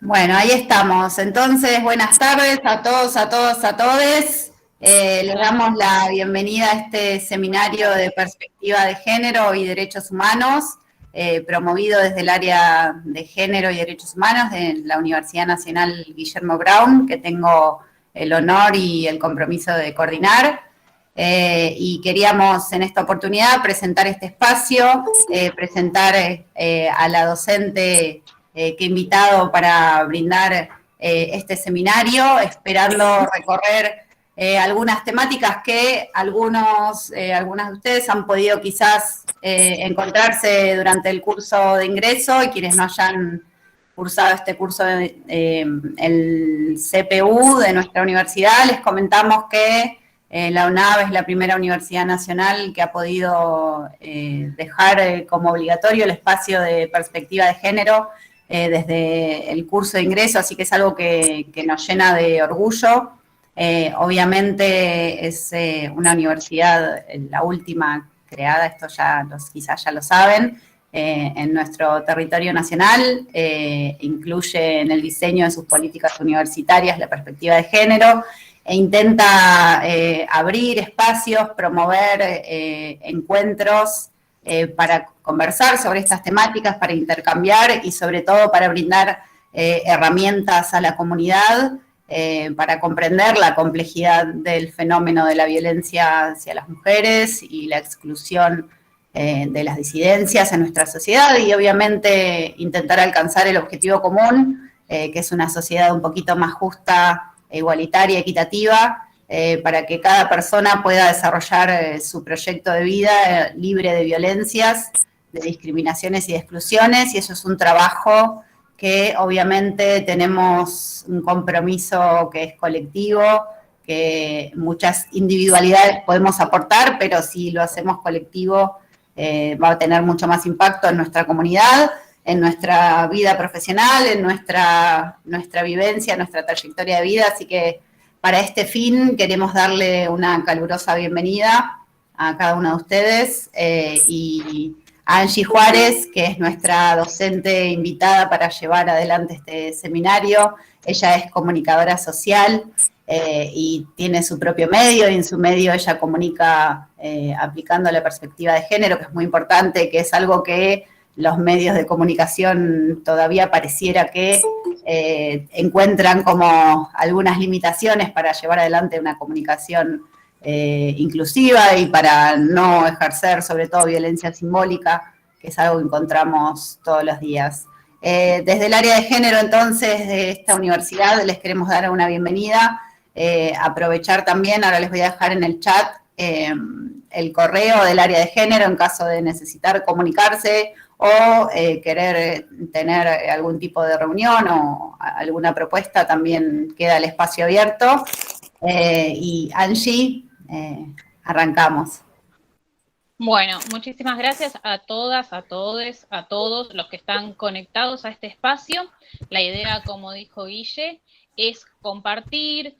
Bueno, ahí estamos. Entonces, buenas tardes a todos, a todos, a todes. Les damos la bienvenida a este seminario de perspectiva de género y derechos humanos, promovido desde el área de género y derechos humanos de la Universidad Nacional Guillermo Brown, que tengo el honor y el compromiso de coordinar. Y queríamos en esta oportunidad presentar este espacio, presentar a la docente que he invitado para brindar este seminario, esperando recorrer algunas temáticas que algunas de ustedes han podido quizás encontrarse durante el curso de ingreso y quienes no hayan cursado este curso el CPU de nuestra universidad, les comentamos que la UNAV es la primera universidad nacional que ha podido dejar como obligatorio el espacio de perspectiva de género desde el curso de ingreso, así que es algo que nos llena de orgullo. Obviamente es una universidad, la última creada, esto ya quizás ya lo saben, en nuestro territorio nacional, incluye en el diseño de sus políticas universitarias la perspectiva de género e intenta abrir espacios, promover encuentros para conversar sobre estas temáticas, para intercambiar y sobre todo para brindar herramientas a la comunidad para comprender la complejidad del fenómeno de la violencia hacia las mujeres y la exclusión de las disidencias en nuestra sociedad y obviamente intentar alcanzar el objetivo común, que es una sociedad un poquito más justa, igualitaria, equitativa, para que cada persona pueda desarrollar su proyecto de vida libre de violencias, de discriminaciones y de exclusiones, y eso es un trabajo que obviamente tenemos un compromiso que es colectivo, que muchas individualidades podemos aportar, pero si lo hacemos colectivo va a tener mucho más impacto en nuestra comunidad, en nuestra vida profesional, en nuestra vivencia, nuestra trayectoria de vida, así que para este fin queremos darle una calurosa bienvenida a cada uno de ustedes y a Angie Juárez, que es nuestra docente invitada para llevar adelante este seminario. Ella es comunicadora social y tiene su propio medio, y en su medio ella comunica aplicando la perspectiva de género, que es muy importante, que es algo que los medios de comunicación todavía pareciera que encuentran como algunas limitaciones para llevar adelante una comunicación inclusiva y para no ejercer sobre todo violencia simbólica, que es algo que encontramos todos los días. Desde el área de género, entonces, de esta universidad, les queremos dar una bienvenida, aprovechar también, ahora les voy a dejar en el chat el correo del área de género en caso de necesitar comunicarse o querer tener algún tipo de reunión o alguna propuesta, también queda el espacio abierto. Y Angie, arrancamos. Bueno, muchísimas gracias a todas, a todos, a todos los que están conectados a este espacio. La idea, como dijo Guille, es compartir.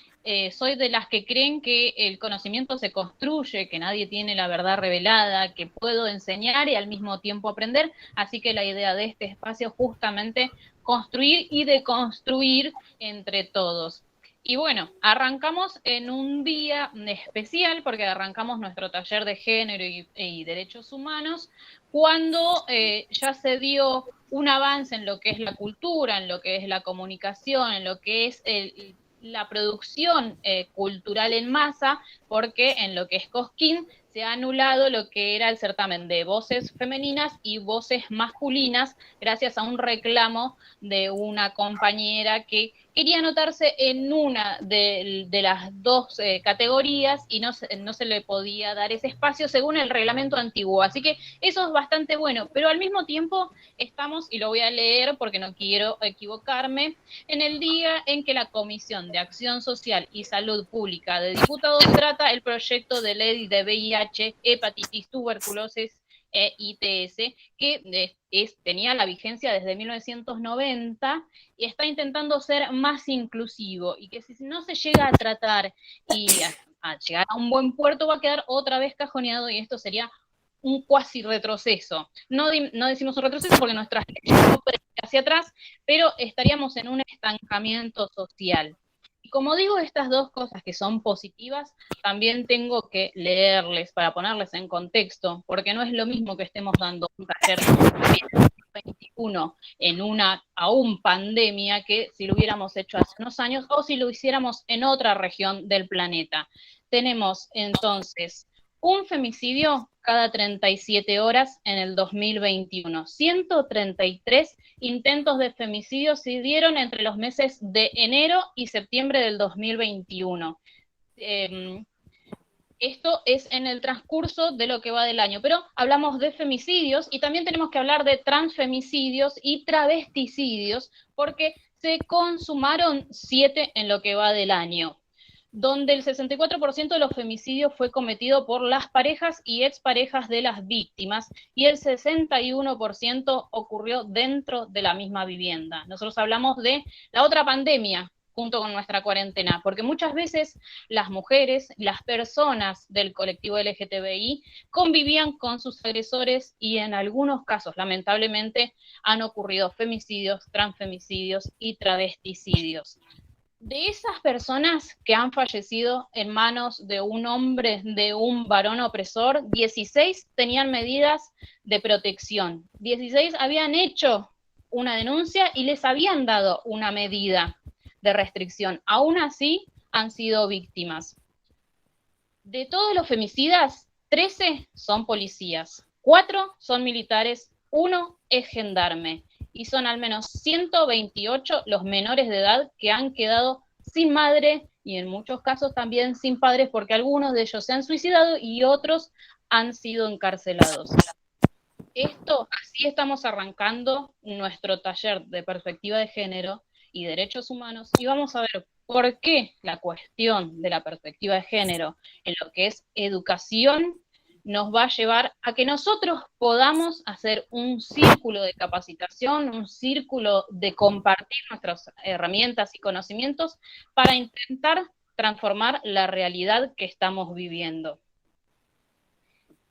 Soy de las que creen que el conocimiento se construye, que nadie tiene la verdad revelada, que puedo enseñar y al mismo tiempo aprender. Así que la idea de este espacio es justamente construir y deconstruir entre todos. Y bueno, arrancamos en un día especial porque arrancamos nuestro taller de género y derechos humanos cuando ya se dio un avance en lo que es la cultura, en lo que es la comunicación, en lo que es la producción cultural en masa, porque en lo que es Cosquín se ha anulado lo que era el certamen de voces femeninas y voces masculinas gracias a un reclamo de una compañera que quería anotarse en una de las dos categorías y no se le podía dar ese espacio según el reglamento antiguo. Así que eso es bastante bueno, pero al mismo tiempo estamos, y lo voy a leer porque no quiero equivocarme, en el día en que la Comisión de Acción Social y Salud Pública de Diputados trata el proyecto de ley de VIH, hepatitis, tuberculosis e ITS, que tenía la vigencia desde 1990 y está intentando ser más inclusivo y que si no se llega a tratar y a llegar a un buen puerto va a quedar otra vez cajoneado y esto sería un cuasi retroceso. No decimos un retroceso porque nuestras leyes no hacia atrás, pero estaríamos en un estancamiento social. Y como digo estas dos cosas que son positivas, también tengo que leerles para ponerles en contexto, porque no es lo mismo que estemos dando un taller 21 en una aún pandemia que si lo hubiéramos hecho hace unos años o si lo hiciéramos en otra región del planeta. Tenemos entonces un femicidio cada 37 horas en el 2021. 133 intentos de femicidio se dieron entre los meses de enero y septiembre del 2021. Esto es en el transcurso de lo que va del año, pero hablamos de femicidios y también tenemos que hablar de transfemicidios y travesticidios, porque se consumaron 7 en lo que va del año, donde el 64% de los femicidios fue cometido por las parejas y exparejas de las víctimas y el 61% ocurrió dentro de la misma vivienda. Nosotros hablamos de la otra pandemia junto con nuestra cuarentena, porque muchas veces las mujeres, las personas del colectivo LGTBI convivían con sus agresores y en algunos casos, lamentablemente, han ocurrido femicidios, transfemicidios y travesticidios. De esas personas que han fallecido en manos de un hombre, de un varón opresor, 16 tenían medidas de protección, 16 habían hecho una denuncia y les habían dado una medida de restricción. Aún así, han sido víctimas. De todos los femicidas, 13 son policías, 4 son militares, 1 es gendarme. Y son al menos 128 los menores de edad que han quedado sin madre y en muchos casos también sin padres porque algunos de ellos se han suicidado y otros han sido encarcelados. Así estamos arrancando nuestro taller de perspectiva de género y derechos humanos y vamos a ver por qué la cuestión de la perspectiva de género en lo que es educación nos va a llevar a que nosotros podamos hacer un círculo de capacitación, un círculo de compartir nuestras herramientas y conocimientos para intentar transformar la realidad que estamos viviendo.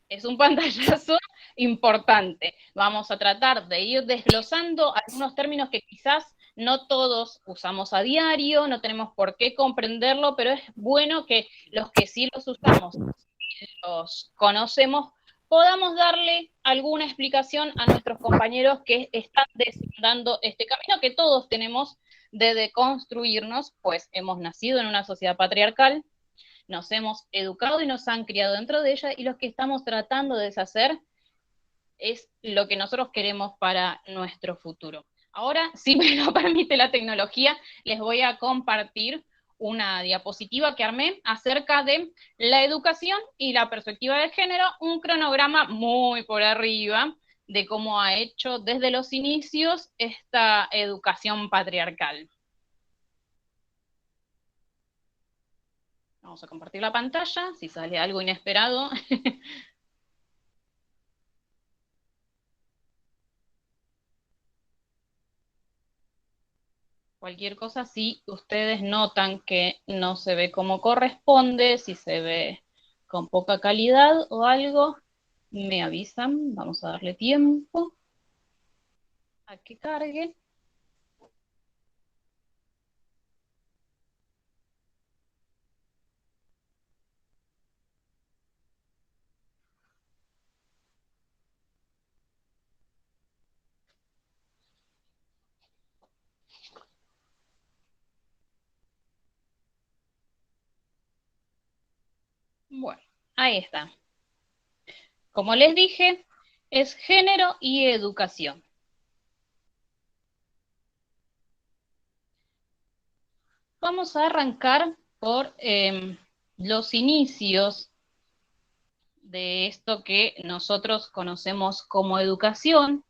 Es un pantallazo importante. Vamos a tratar de ir desglosando algunos términos que quizás no todos usamos a diario, no tenemos por qué comprenderlo, pero es bueno que los que sí los usamos, los conocemos, podamos darle alguna explicación a nuestros compañeros que están desandando este camino que todos tenemos de deconstruirnos, pues hemos nacido en una sociedad patriarcal, nos hemos educado y nos han criado dentro de ella y lo que estamos tratando de deshacer es lo que nosotros queremos para nuestro futuro. Ahora, si me lo permite la tecnología, les voy a compartir una diapositiva que armé acerca de la educación y la perspectiva de género, un cronograma muy por arriba de cómo ha hecho desde los inicios esta educación patriarcal. Vamos a compartir la pantalla, si sale algo inesperado. Cualquier cosa, si ustedes notan que no se ve como corresponde, si se ve con poca calidad o algo, me avisan. Vamos a darle tiempo a que cargue. Bueno, ahí está. Como les dije, es género y educación. Vamos a arrancar por los inicios de esto que nosotros conocemos como educación.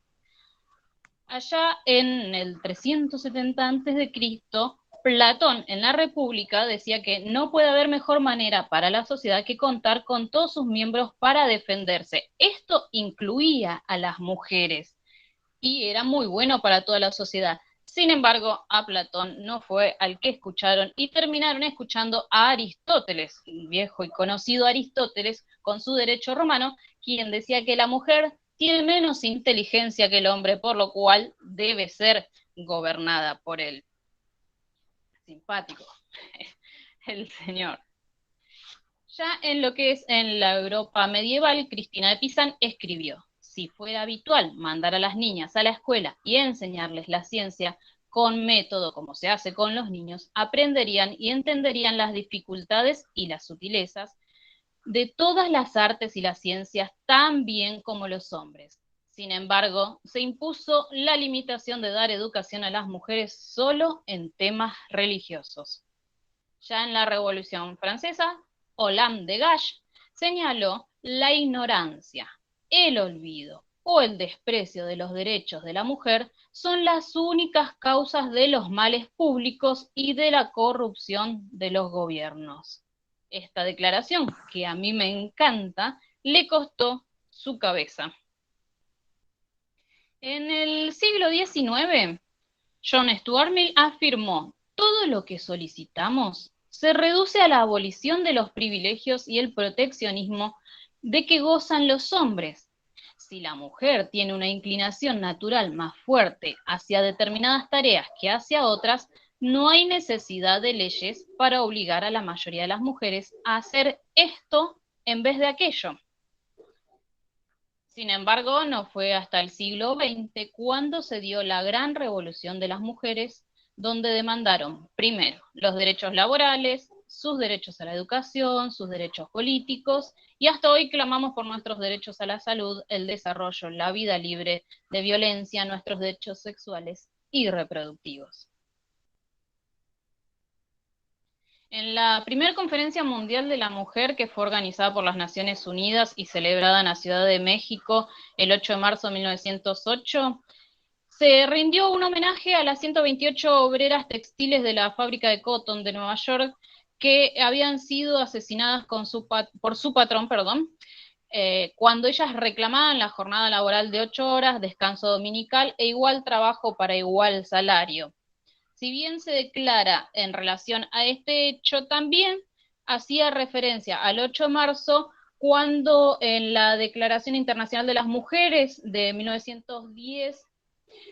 Allá en el 370 a.C., Platón en la República decía que no puede haber mejor manera para la sociedad que contar con todos sus miembros para defenderse. Esto incluía a las mujeres y era muy bueno para toda la sociedad. Sin embargo, a Platón no fue al que escucharon y terminaron escuchando a Aristóteles, el viejo y conocido Aristóteles, con su derecho romano, quien decía que la mujer tiene menos inteligencia que el hombre, por lo cual debe ser gobernada por él. Simpático, el señor. Ya en lo que es en la Europa medieval, Cristina de Pizan escribió: si fuera habitual mandar a las niñas a la escuela y enseñarles la ciencia con método como se hace con los niños, aprenderían y entenderían las dificultades y las sutilezas de todas las artes y las ciencias tan bien como los hombres. Sin embargo, se impuso la limitación de dar educación a las mujeres solo en temas religiosos. Ya en la Revolución Francesa, Ollam de Gauche señaló la ignorancia, el olvido o el desprecio de los derechos de la mujer son las únicas causas de los males públicos y de la corrupción de los gobiernos. Esta declaración, que a mí me encanta, le costó su cabeza. En el siglo XIX, John Stuart Mill afirmó: todo lo que solicitamos se reduce a la abolición de los privilegios y el proteccionismo de que gozan los hombres. Si la mujer tiene una inclinación natural más fuerte hacia determinadas tareas que hacia otras, no hay necesidad de leyes para obligar a la mayoría de las mujeres a hacer esto en vez de aquello. Sin embargo, no fue hasta el siglo XX cuando se dio la gran revolución de las mujeres, donde demandaron, primero, los derechos laborales, sus derechos a la educación, sus derechos políticos, y hasta hoy clamamos por nuestros derechos a la salud, el desarrollo, la vida libre de violencia, nuestros derechos sexuales y reproductivos. En la primera conferencia mundial de la mujer, que fue organizada por las Naciones Unidas y celebrada en la Ciudad de México el 8 de marzo de 1908, se rindió un homenaje a las 128 obreras textiles de la fábrica de Cotton de Nueva York que habían sido asesinadas por su patrón, cuando ellas reclamaban la jornada laboral de 8 horas, descanso dominical e igual trabajo para igual salario. Si bien se declara en relación a este hecho, también hacía referencia al 8 de marzo, cuando en la Declaración Internacional de las Mujeres de 1910,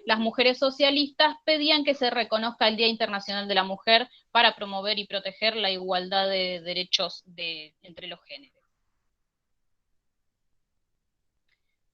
las mujeres socialistas pedían que se reconozca el Día Internacional de la Mujer para promover y proteger la igualdad de derechos entre los géneros.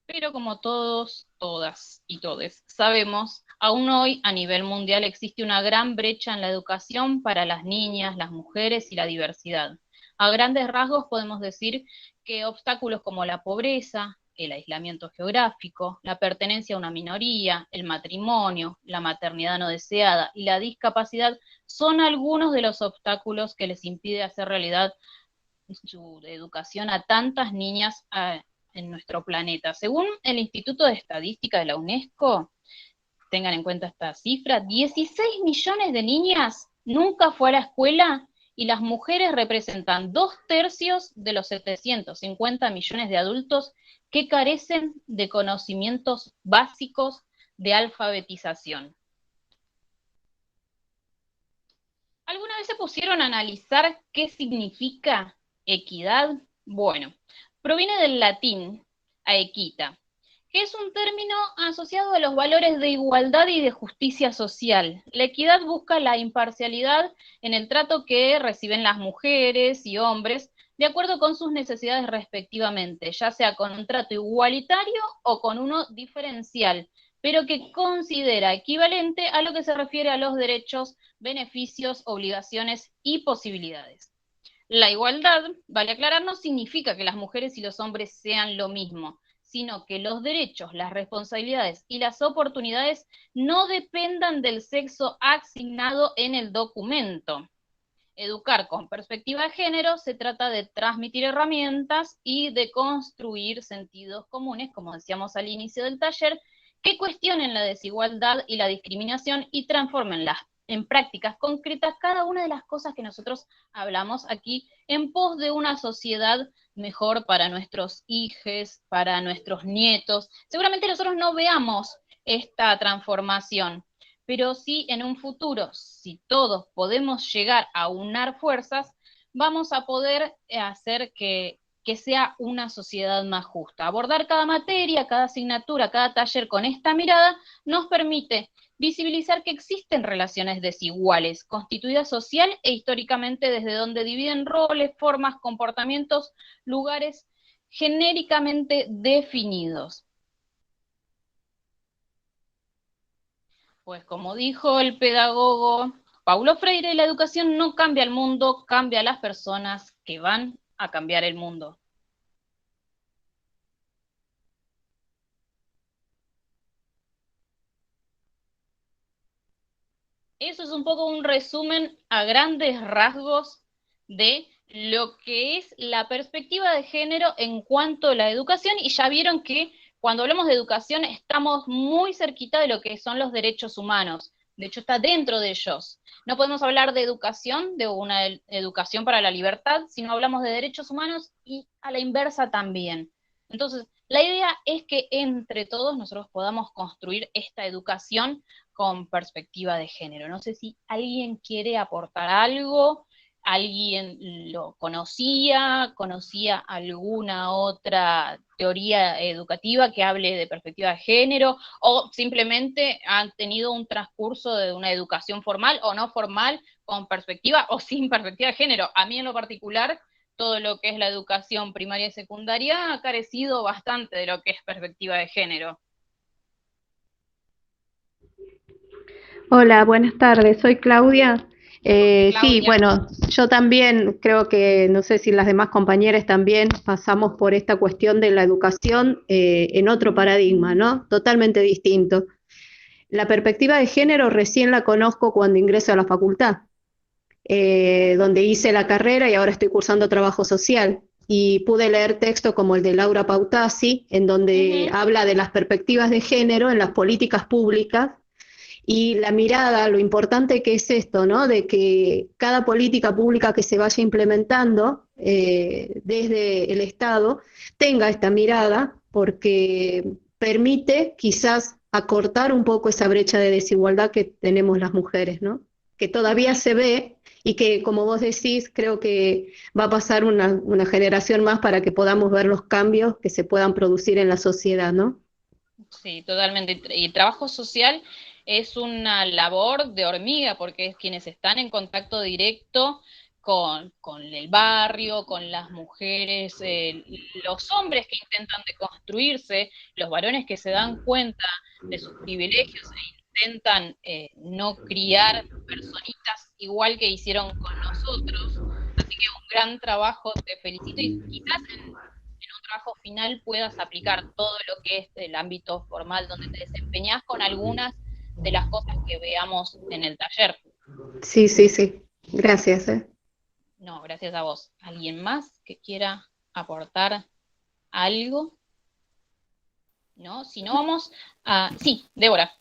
Pero como todos, todas y todes sabemos, aún hoy a nivel mundial existe una gran brecha en la educación para las niñas, las mujeres y la diversidad. A grandes rasgos podemos decir que obstáculos como la pobreza, el aislamiento geográfico, la pertenencia a una minoría, el matrimonio, la maternidad no deseada y la discapacidad son algunos de los obstáculos que les impide hacer realidad su educación a tantas niñas en nuestro planeta. Según el Instituto de Estadística de la UNESCO, tengan en cuenta esta cifra, 16 millones de niñas nunca fue a la escuela y las mujeres representan 2/3 de los 750 millones de adultos que carecen de conocimientos básicos de alfabetización. ¿Alguna vez se pusieron a analizar qué significa equidad? Bueno, proviene del latín aequita, que es un término asociado a los valores de igualdad y de justicia social. La equidad busca la imparcialidad en el trato que reciben las mujeres y hombres de acuerdo con sus necesidades respectivamente, ya sea con un trato igualitario o con uno diferencial, pero que considera equivalente a lo que se refiere a los derechos, beneficios, obligaciones y posibilidades. La igualdad, vale aclarar, no significa que las mujeres y los hombres sean lo mismo, sino que los derechos, las responsabilidades y las oportunidades no dependan del sexo asignado en el documento. Educar con perspectiva de género se trata de transmitir herramientas y de construir sentidos comunes, como decíamos al inicio del taller, que cuestionen la desigualdad y la discriminación y transformenlas en prácticas concretas cada una de las cosas que nosotros hablamos aquí en pos de una sociedad mejor para nuestros hijos, para nuestros nietos. Seguramente nosotros no veamos esta transformación, pero sí en un futuro, si todos podemos llegar a unar fuerzas, vamos a poder hacer que que sea una sociedad más justa. Abordar cada materia, cada asignatura, cada taller con esta mirada nos permite visibilizar que existen relaciones desiguales, constituidas social e históricamente desde donde dividen roles, formas, comportamientos, lugares genéricamente definidos. Pues como dijo el pedagogo Paulo Freire, la educación no cambia el mundo, cambia a las personas que van a cambiar el mundo. Eso es un poco un resumen a grandes rasgos de lo que es la perspectiva de género en cuanto a la educación, y ya vieron que cuando hablamos de educación estamos muy cerquita de lo que son los derechos humanos. De hecho, está dentro de ellos. No podemos hablar de educación, de una educación para la libertad, sino hablamos de derechos humanos y a la inversa también. Entonces, la idea es que entre todos nosotros podamos construir esta educación con perspectiva de género. No sé si alguien quiere aportar algo, alguien lo conocía alguna otra teoría educativa que hable de perspectiva de género, o simplemente han tenido un transcurso de una educación formal o no formal con perspectiva o sin perspectiva de género. A mí en lo particular, todo lo que es la educación primaria y secundaria ha carecido bastante de lo que es perspectiva de género. Hola, buenas tardes, soy Claudia. Sí, Claudia. bueno, yo también creo que, no sé si las demás compañeras también pasamos por esta cuestión de la educación en otro paradigma, ¿no? Totalmente distinto. La perspectiva de género recién la conozco cuando ingreso a la facultad, donde hice la carrera y ahora estoy cursando trabajo social. Y pude leer textos como el de Laura Pautasi, en donde habla de las perspectivas de género en las políticas públicas y la mirada, lo importante que es esto, ¿no? De que cada política pública que se vaya implementando desde el Estado tenga esta mirada, porque permite quizás acortar un poco esa brecha de desigualdad que tenemos las mujeres, ¿no? Que todavía se ve y que, como vos decís, creo que va a pasar una generación más para que podamos ver los cambios que se puedan producir en la sociedad, ¿no? Sí, totalmente. Y el trabajo social es una labor de hormiga, porque es quienes están en contacto directo con el barrio, con las mujeres, los hombres que intentan deconstruirse, los varones que se dan cuenta de sus privilegios e intentan no criar personitas igual que hicieron con nosotros. Así que un gran trabajo, te felicito, y quizás en un trabajo final puedas aplicar todo lo que es el ámbito formal donde te desempeñas con algunas de las cosas que veamos en el taller. Sí, sí, sí. Gracias. No, gracias a vos. ¿Alguien más que quiera aportar algo? ¿No? Si no, vamos a... Sí, Débora.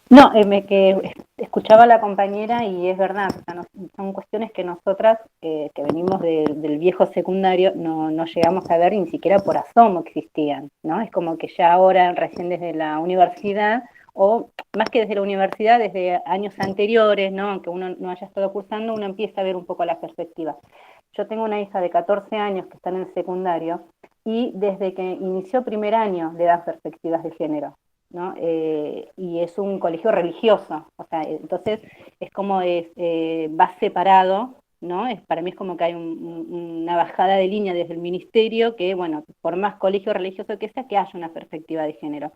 No, que escuchaba a la compañera y es verdad, o sea, son cuestiones que nosotras, que venimos del viejo secundario, no llegamos a ver ni siquiera por asomo existían, ¿no? Es como que ya ahora, recién desde la universidad, o más que desde la universidad, desde años anteriores, ¿no? Aunque uno no haya estado cursando, uno empieza a ver un poco la perspectiva. Yo tengo una hija de 14 años que está en el secundario y desde que inició primer año le dan perspectivas de género, ¿no? Y es un colegio religioso, o sea, entonces es como va separado, ¿no? Para mí es como que hay una bajada de línea desde el ministerio que, bueno, por más colegio religioso que sea, que haya una perspectiva de género.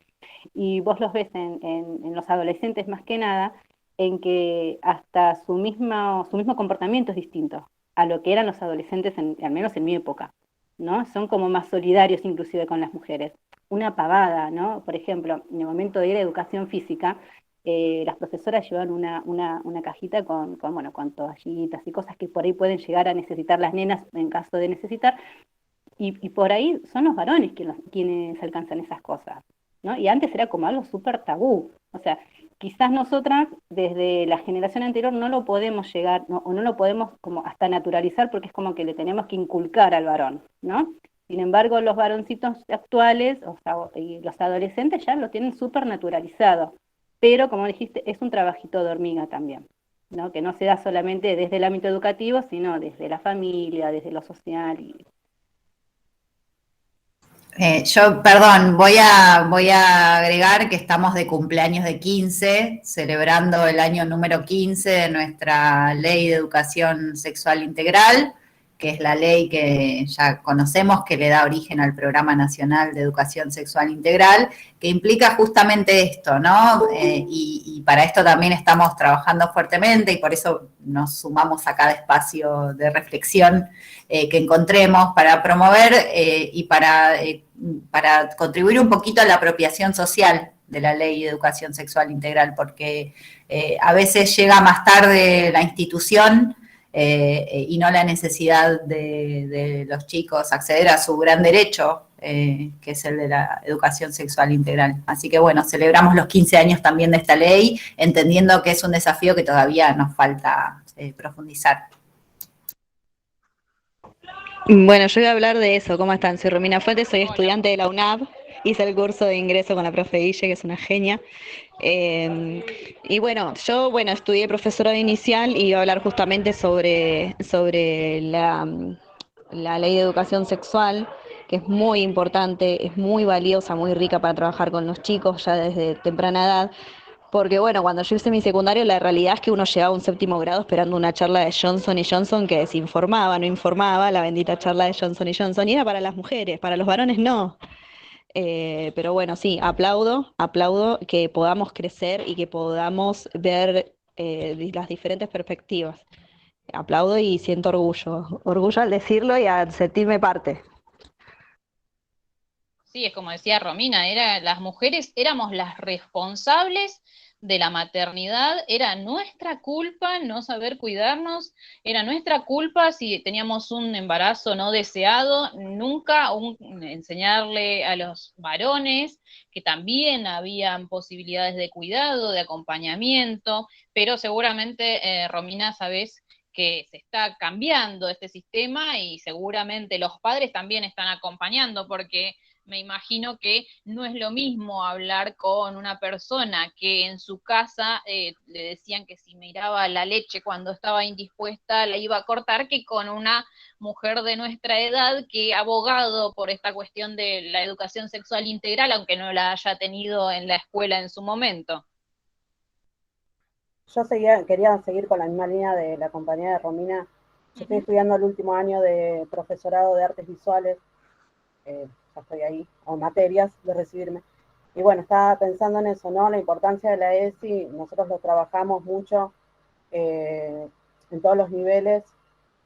Y vos los ves en los adolescentes más que nada, en que hasta su mismo comportamiento es distinto a lo que eran los adolescentes, al menos en mi época, ¿no? Son como más solidarios inclusive con las mujeres. Una pavada, ¿no? Por ejemplo, en el momento de ir a educación física, las profesoras llevan una cajita bueno, con toallitas y cosas que por ahí pueden llegar a necesitar las nenas en caso de necesitar, y por ahí son los varones quienes alcanzan esas cosas, ¿no? Y antes era como algo súper tabú, o sea, quizás nosotras desde la generación anterior no lo podemos llegar, no, o no lo podemos como hasta naturalizar porque es como que le tenemos que inculcar al varón, ¿no? Sin embargo, los varoncitos actuales, o sea, y los adolescentes ya lo tienen súper naturalizado, pero como dijiste, es un trabajito de hormiga también, ¿no? Que no se da solamente desde el ámbito educativo, sino desde la familia, desde lo social. Perdón, voy a agregar que estamos de cumpleaños de 15, celebrando el año número 15 de nuestra Ley de Educación Sexual Integral, que es la ley que ya conocemos, que le da origen al Programa Nacional de Educación Sexual Integral, que implica justamente esto, ¿no? Y para esto también estamos trabajando fuertemente y por eso nos sumamos a cada espacio de reflexión que encontremos para promover y para contribuir un poquito a la apropiación social de la Ley de Educación Sexual Integral, porque a veces llega más tarde la institución y no la necesidad de los chicos acceder a su gran derecho, que es el de la educación sexual integral. Así que bueno, celebramos los 15 años también de esta ley, entendiendo que es un desafío que todavía nos falta profundizar. Bueno, yo voy a hablar de eso. ¿Cómo están? Soy Romina Fuentes, soy estudiante de la UNAV. Hice el curso de ingreso con la profe Guille, que es una genia. Y bueno, yo estudié profesorado inicial y iba a hablar justamente sobre la ley de educación sexual, que es muy importante, es muy valiosa, muy rica para trabajar con los chicos ya desde temprana edad. Porque bueno, cuando yo hice mi secundario, la realidad es que uno llegaba a un séptimo grado esperando una charla de Johnson y Johnson que desinformaba, no informaba, la bendita charla de Johnson y Johnson, y era para las mujeres, para los varones no. Pero bueno, sí, aplaudo que podamos crecer y que podamos ver las diferentes perspectivas. Aplaudo y siento orgullo al decirlo y al sentirme parte. Sí, es como decía Romina, las mujeres éramos las responsables de la maternidad, era nuestra culpa no saber cuidarnos, era nuestra culpa si teníamos un embarazo no deseado, nunca enseñarle a los varones que también habían posibilidades de cuidado, de acompañamiento, pero seguramente, Romina, sabes que se está cambiando este sistema y seguramente los padres también están acompañando porque me imagino que no es lo mismo hablar con una persona que en su casa le decían que si miraba la leche cuando estaba indispuesta la iba a cortar, que con una mujer de nuestra edad que ha abogado por esta cuestión de la educación sexual integral, aunque no la haya tenido en la escuela en su momento. Yo quería seguir con la misma línea de la compañía de Romina. Yo estoy estudiando el último año de profesorado de artes visuales, ya estoy ahí, o materias de recibirme. Y bueno, estaba pensando en eso, ¿no? La importancia de la ESI, nosotros lo trabajamos mucho en todos los niveles,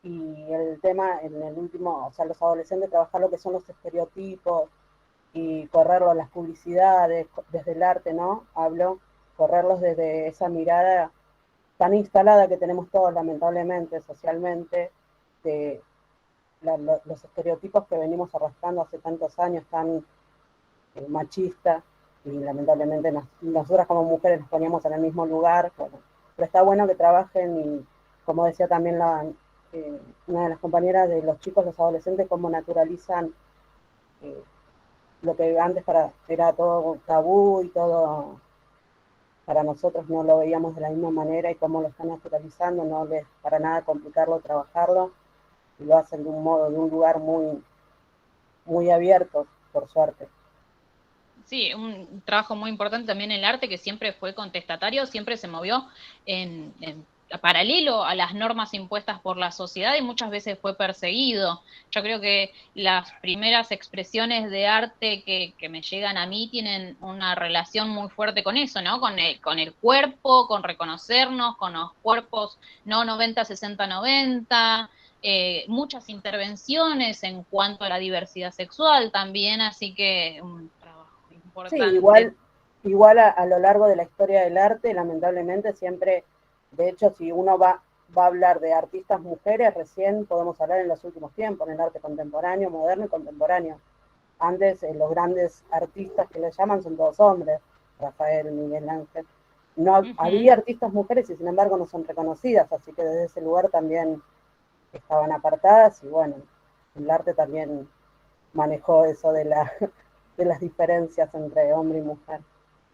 y el tema en el último, o sea, los adolescentes trabajar lo que son los estereotipos y correrlos, las publicidades, desde el arte, ¿no? Hablo, correrlos desde esa mirada tan instalada que tenemos todos, lamentablemente, socialmente, de los estereotipos que venimos arrastrando hace tantos años, tan machistas, y lamentablemente nosotras como mujeres nos poníamos en el mismo lugar. Bueno, pero está bueno que trabajen y, como decía también una de las compañeras, de los chicos, los adolescentes, cómo naturalizan lo que antes era todo tabú y todo para nosotros no lo veíamos de la misma manera, y cómo lo están naturalizando, no les para nada complicarlo, trabajarlo, y lo hacen de un modo, de un lugar muy, muy abierto, por suerte. Sí, un trabajo muy importante también en el arte, que siempre fue contestatario, siempre se movió en paralelo a las normas impuestas por la sociedad y muchas veces fue perseguido. Yo creo que las primeras expresiones de arte que me llegan a mí tienen una relación muy fuerte con eso, ¿no? Con el cuerpo, con reconocernos, con los cuerpos no 90-60-90, muchas intervenciones en cuanto a la diversidad sexual también, así que un trabajo Sí, importante. igual a lo largo de la historia del arte, lamentablemente siempre, de hecho, si uno va a hablar de artistas mujeres, recién podemos hablar en los últimos tiempos, en el arte contemporáneo, moderno y contemporáneo. Antes, los grandes artistas que le llaman son todos hombres, Rafael, Miguel Ángel. No, había artistas mujeres y sin embargo no son reconocidas, así que desde ese lugar también estaban apartadas, y bueno, el arte también manejó eso de las diferencias entre hombre y mujer.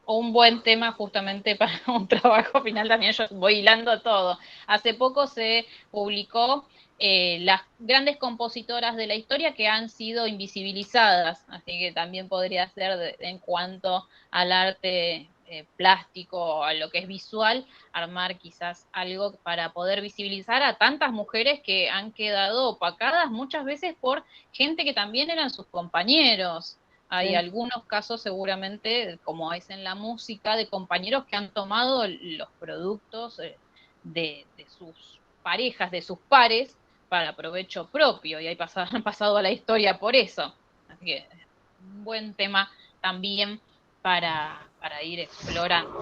Un buen tema justamente para un trabajo final también, yo voy hilando todo. Hace poco se publicó las grandes compositoras de la historia que han sido invisibilizadas, así que también podría ser en cuanto al arte plástico, a lo que es visual, armar quizás algo para poder visibilizar a tantas mujeres que han quedado opacadas muchas veces por gente que también eran sus compañeros. Hay algunos casos seguramente, como es en la música, de compañeros que han tomado los productos de sus parejas, de sus pares, para provecho propio, y han pasado a la historia por eso. Así que un buen tema también para ir explorando.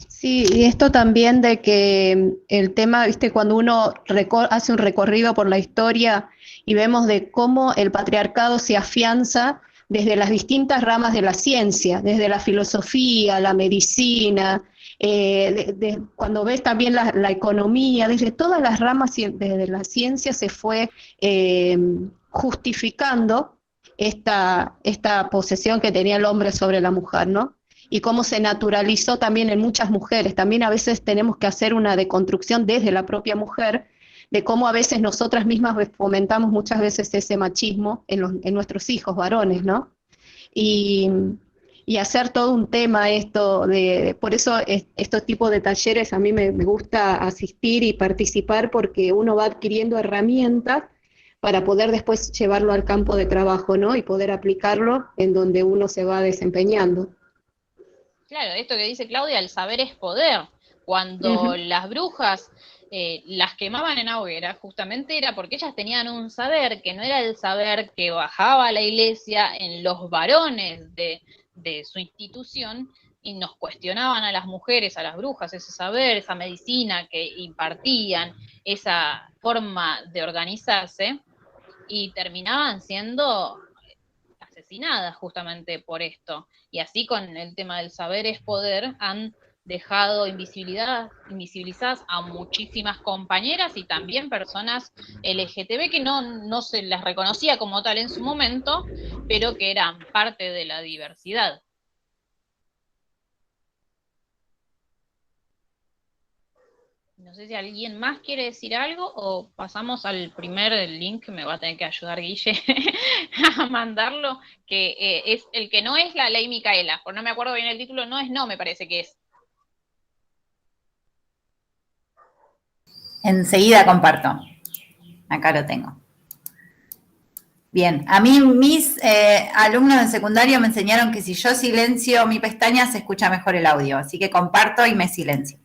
Sí, y esto también de que el tema, viste, cuando uno hace un recorrido por la historia y vemos de cómo el patriarcado se afianza desde las distintas ramas de la ciencia, desde la filosofía, la medicina, cuando ves también la economía, desde todas las ramas desde la ciencia se fue justificando esta posesión que tenía el hombre sobre la mujer, ¿no? Y cómo se naturalizó también en muchas mujeres. También a veces tenemos que hacer una deconstrucción desde la propia mujer, de cómo a veces nosotras mismas fomentamos muchas veces ese machismo en nuestros hijos varones, ¿no? Y, y hacer todo un tema esto, por eso estos tipos de talleres a mí me gusta asistir y participar, porque uno va adquiriendo herramientas para poder después llevarlo al campo de trabajo, ¿no? Y poder aplicarlo en donde uno se va desempeñando. Claro, esto que dice Claudia, el saber es poder. Cuando las brujas las quemaban en hoguera, justamente era porque ellas tenían un saber que no era el saber que bajaba a la iglesia en los varones de su institución, y nos cuestionaban a las mujeres, a las brujas, ese saber, esa medicina que impartían, esa forma de organizarse, y terminaban siendo asesinadas justamente por esto. Y así con el tema del saber es poder, han dejado invisibilizadas a muchísimas compañeras y también personas LGTB que no se las reconocía como tal en su momento, pero que eran parte de la diversidad. No sé si alguien más quiere decir algo o pasamos al primer link que me va a tener que ayudar Guille a mandarlo, que es el que no es la ley Micaela, por no me acuerdo bien el título, no me parece que es. Enseguida comparto. Acá lo tengo. Bien, a mí mis alumnos de secundario me enseñaron que si yo silencio mi pestaña se escucha mejor el audio, así que comparto y me silencio.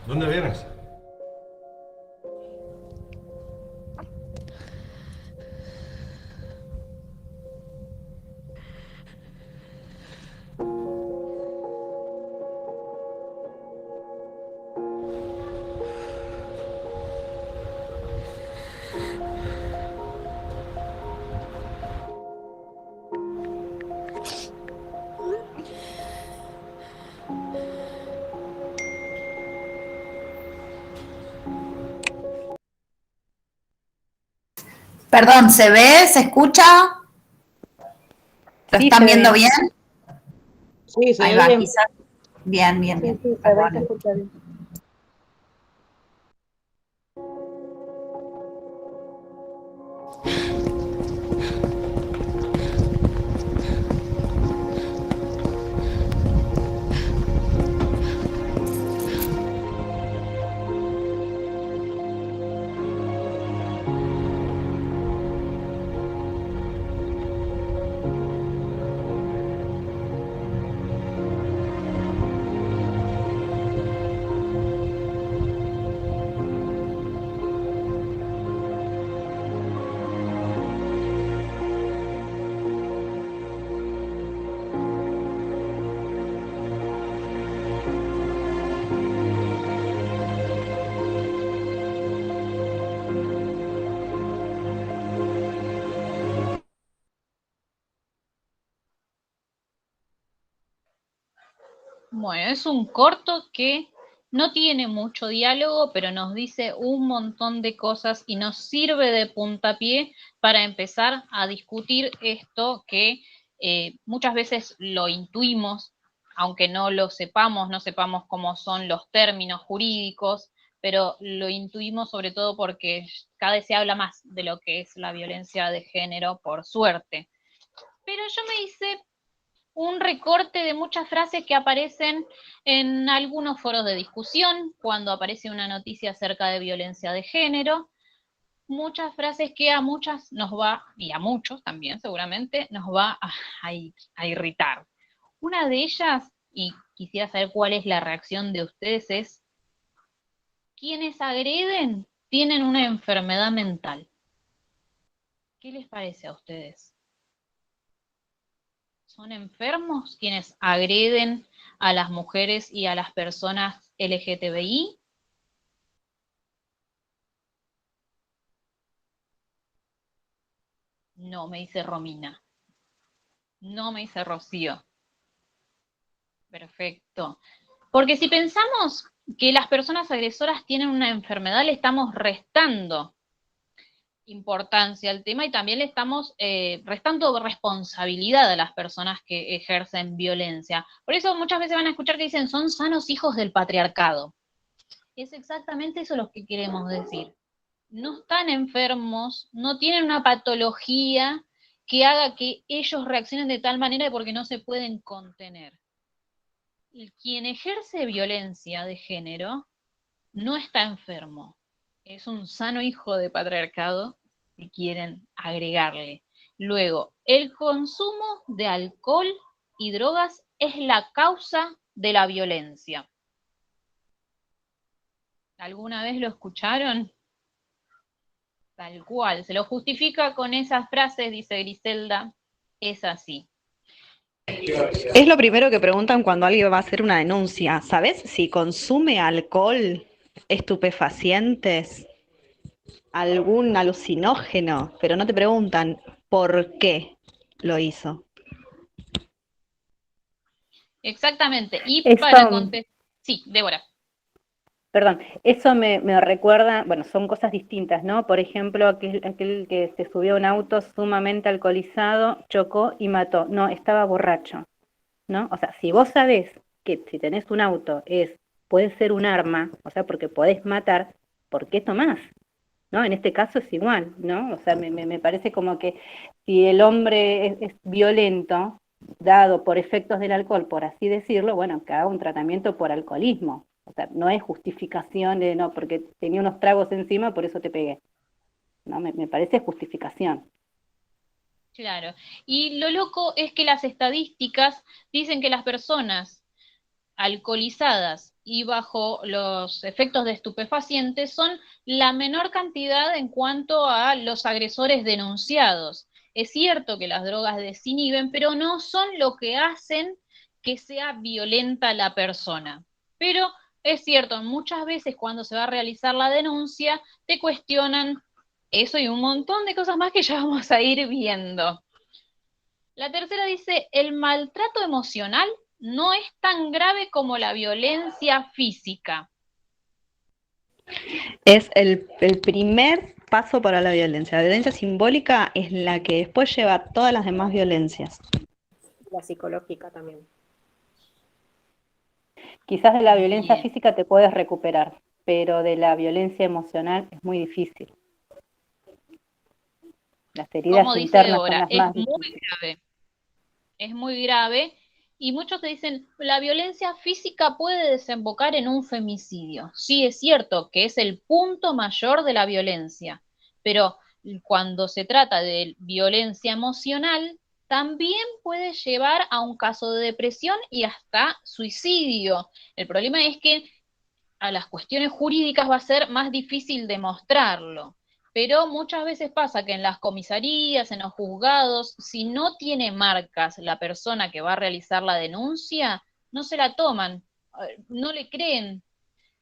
¿Dónde vienes? Perdón, ¿se ve? ¿Se escucha? ¿Lo Sí, están se viendo ve. bien? Sí, se Ahí ve va, bien. quizás. Bien. Sí, se ve y se Perdón. escucha bien. Bueno, es un corto que no tiene mucho diálogo, pero nos dice un montón de cosas y nos sirve de puntapié para empezar a discutir esto que muchas veces lo intuimos, aunque no lo sepamos, no sepamos cómo son los términos jurídicos, pero lo intuimos sobre todo porque cada vez se habla más de lo que es la violencia de género, por suerte. Pero yo me hice un recorte de muchas frases que aparecen en algunos foros de discusión, cuando aparece una noticia acerca de violencia de género, muchas frases que a muchas nos va, y a muchos también seguramente, nos va a irritar. Una de ellas, y quisiera saber cuál es la reacción de ustedes, es: quienes agreden tienen una enfermedad mental. ¿Qué les parece a ustedes? ¿Son enfermos quienes agreden a las mujeres y a las personas LGTBI? No, me dice Romina. No, me dice Rocío. Perfecto. Porque si pensamos que las personas agresoras tienen una enfermedad, le estamos restando importancia al tema y también le estamos restando responsabilidad a las personas que ejercen violencia. Por eso muchas veces van a escuchar que dicen: son sanos hijos del patriarcado. Es exactamente eso lo que queremos decir. No están enfermos, no tienen una patología que haga que ellos reaccionen de tal manera porque no se pueden contener. Y quien ejerce violencia de género no está enfermo, es un sano hijo de patriarcado, si quieren agregarle. Luego, el consumo de alcohol y drogas es la causa de la violencia. ¿Alguna vez lo escucharon? Tal cual, se lo justifica con esas frases, dice Griselda, es así. Es lo primero que preguntan cuando alguien va a hacer una denuncia. ¿Sabes si consume alcohol, estupefacientes, algún alucinógeno? Pero no te preguntan por qué lo hizo. Exactamente, y Eso, para contestar... Sí, Débora. perdón, eso me recuerda, bueno, son cosas distintas, ¿no? Por ejemplo, aquel que se subió a un auto sumamente alcoholizado, chocó y mató. No, estaba borracho, ¿no? O sea, si vos sabés que si tenés un auto puede ser un arma, o sea, porque podés matar, ¿por qué tomás? ¿No? En este caso es igual, ¿no? O sea, me parece como que si el hombre es violento, dado por efectos del alcohol, por así decirlo, bueno, que haga un tratamiento por alcoholismo. O sea, no es justificación de, no, porque tenía unos tragos encima, por eso te pegué. No, me parece justificación. Claro, y lo loco es que las estadísticas dicen que las personas alcoholizadas y bajo los efectos de estupefacientes son la menor cantidad en cuanto a los agresores denunciados. Es cierto que las drogas desinhiben, pero no son lo que hacen que sea violenta la persona. Pero es cierto, muchas veces cuando se va a realizar la denuncia, te cuestionan eso y un montón de cosas más que ya vamos a ir viendo. La tercera dice: el maltrato emocional no es tan grave como la violencia física. Es el primer paso para la violencia. La violencia simbólica es la que después lleva a todas las demás violencias. La psicológica también. Quizás de la violencia Bien. física te puedes recuperar, pero de la violencia emocional es muy difícil. Las heridas Como dice internas son Débora, las es más muy difíciles. grave. Es muy grave. Y muchos te dicen: la violencia física puede desembocar en un femicidio. Sí, es cierto que es el punto mayor de la violencia, pero cuando se trata de violencia emocional, también puede llevar a un caso de depresión y hasta suicidio. El problema es que a las cuestiones jurídicas va a ser más difícil demostrarlo. Pero muchas veces pasa que en las comisarías, en los juzgados, si no tiene marcas la persona que va a realizar la denuncia, no se la toman, no le creen,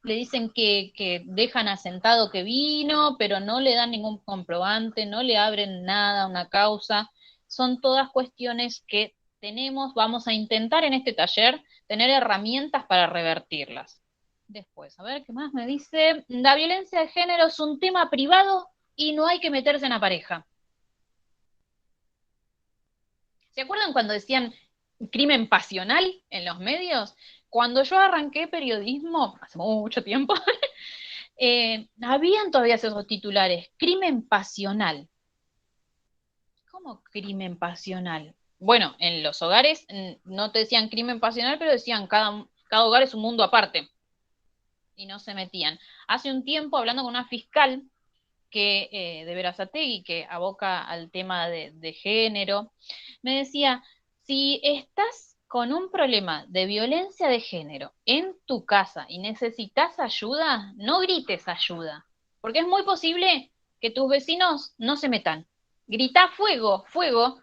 le dicen que dejan asentado que vino, pero no le dan ningún comprobante, no le abren nada, una causa. Son todas cuestiones que vamos a intentar en este taller tener herramientas para revertirlas. Después, a ver, ¿qué más me dice? La violencia de género es un tema privado y no hay que meterse en la pareja. ¿Se acuerdan cuando decían crimen pasional en los medios? Cuando yo arranqué periodismo, hace mucho tiempo, habían todavía esos titulares, crimen pasional. ¿Cómo crimen pasional? Bueno, en los hogares no te decían crimen pasional, pero decían cada hogar es un mundo aparte. Y no se metían. Hace un tiempo, hablando con una fiscal de Berazategui, que aboca al tema de género, me decía, si estás con un problema de violencia de género en tu casa y necesitas ayuda, no grites ayuda, porque es muy posible que tus vecinos no se metan. Grita fuego, fuego,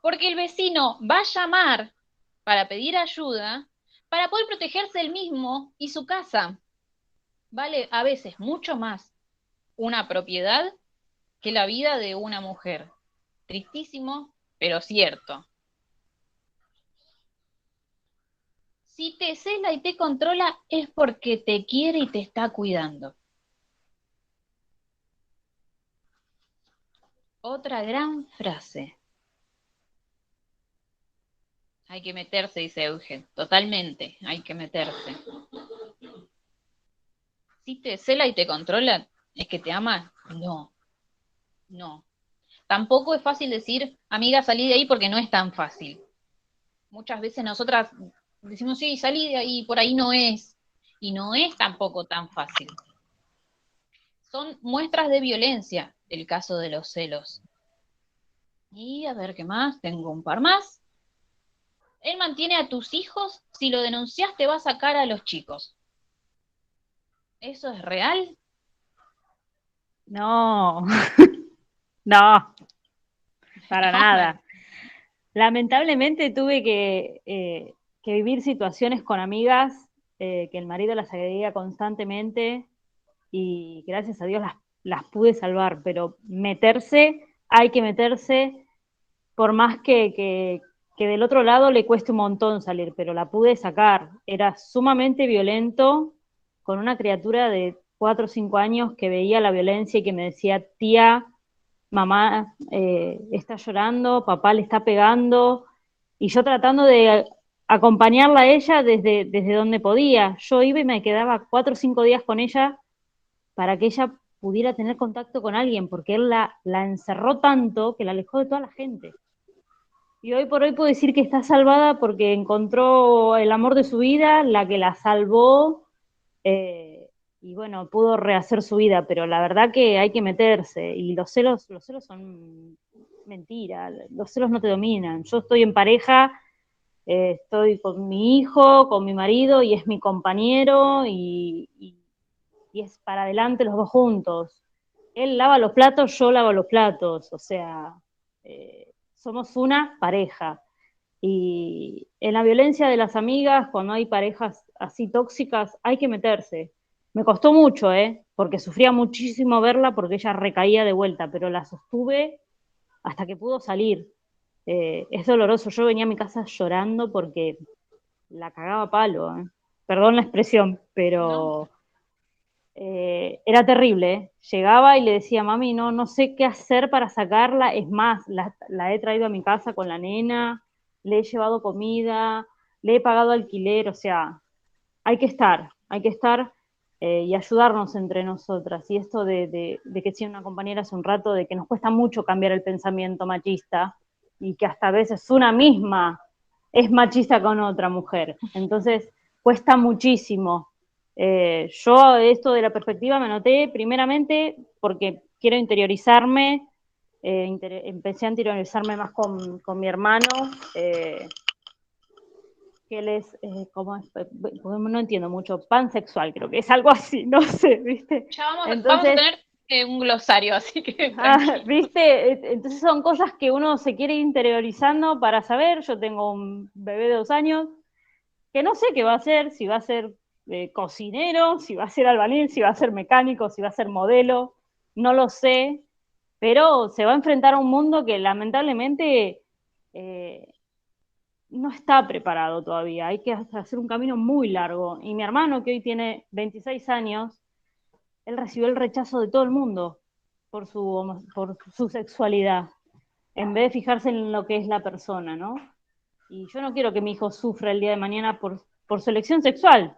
porque el vecino va a llamar para pedir ayuda para poder protegerse él mismo y su casa. Vale a veces mucho más una propiedad que la vida de una mujer. Tristísimo, pero cierto. Si te cela y te controla es porque te quiere y te está cuidando. Otra gran frase. Hay que meterse, dice Eugen. Totalmente, hay que meterse. Si te cela y te controla, ¿es que te ama? No, no. Tampoco es fácil decir, amiga, salí de ahí, porque no es tan fácil. Muchas veces nosotras decimos, sí, salí de ahí, por ahí no es. Y no es tampoco tan fácil. Son muestras de violencia el caso de los celos. Y a ver qué más, tengo un par más. Él mantiene a tus hijos, si lo denuncias te va a sacar a los chicos. ¿Eso es real? No, no, para No, nada. Lamentablemente tuve que vivir situaciones con amigas que el marido las agredía constantemente y gracias a Dios las pude salvar, pero hay que meterse, por más que del otro lado le cueste un montón salir, pero la pude sacar. Era sumamente violento con una criatura de 4 o 5 años que veía la violencia y que me decía, tía, mamá está llorando, papá le está pegando, y yo tratando de acompañarla a ella desde donde podía. Yo iba y me quedaba 4 o 5 días con ella para que ella pudiera tener contacto con alguien, porque él la encerró tanto que la alejó de toda la gente. Y hoy por hoy puedo decir que está salvada porque encontró el amor de su vida, la que la salvó, y bueno, pudo rehacer su vida, pero la verdad que hay que meterse, y los celos son mentira, los celos no te dominan. Yo estoy en pareja, estoy con mi hijo, con mi marido, y es mi compañero, y es para adelante los dos juntos. Él lava los platos, yo lavo los platos, o sea, somos una pareja. Y en la violencia de las amigas, cuando hay parejas así tóxicas, hay que meterse. Me costó mucho, porque sufría muchísimo verla porque ella recaía de vuelta, pero la sostuve hasta que pudo salir. Es doloroso, yo venía a mi casa llorando porque la cagaba a palo, ¿eh? Perdón la expresión, pero era terrible, ¿eh? Llegaba y le decía, mami, no sé qué hacer para sacarla. Es más, la he traído a mi casa con la nena, le he llevado comida, le he pagado alquiler, o sea, hay que estar y ayudarnos entre nosotras. Y esto de que decía una compañera hace un rato, de que nos cuesta mucho cambiar el pensamiento machista y que hasta a veces una misma es machista con otra mujer. Entonces, cuesta muchísimo. Yo esto de la perspectiva me anoté primeramente porque quiero interiorizarme, empecé a interiorizarme más con mi hermano, que él es, ¿cómo es? No entiendo mucho, pansexual, creo que es algo así, no sé, ¿viste? Ya vamos Entonces, a tener un glosario, así que ¿viste? Entonces son cosas que uno se quiere ir interiorizando para saber. Yo tengo un bebé de 2 años que no sé qué va a hacer, si va a ser cocinero, si va a ser albañil, si va a ser mecánico, si va a ser modelo, no lo sé, pero se va a enfrentar a un mundo que lamentablemente no está preparado todavía, hay que hacer un camino muy largo. Y mi hermano, que hoy tiene 26 años, él recibió el rechazo de todo el mundo por su sexualidad, en vez de fijarse en lo que es la persona, ¿no? Y yo no quiero que mi hijo sufra el día de mañana por su elección sexual.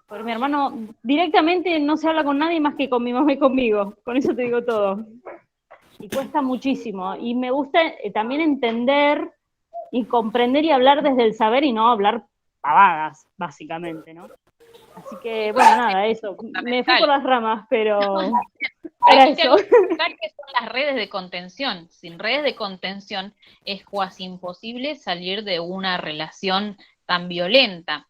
Porque mi hermano directamente no se habla con nadie más que con mi mamá y conmigo. Con eso te digo todo. Y cuesta muchísimo. Y me gusta también entender y comprender y hablar desde el saber y no hablar pavadas, básicamente, ¿no? Así que, bueno, nada, eso. Me fui por las ramas, pero era Hay que eso. argumentar que son las redes de contención. Sin redes de contención es casi imposible salir de una relación tan violenta.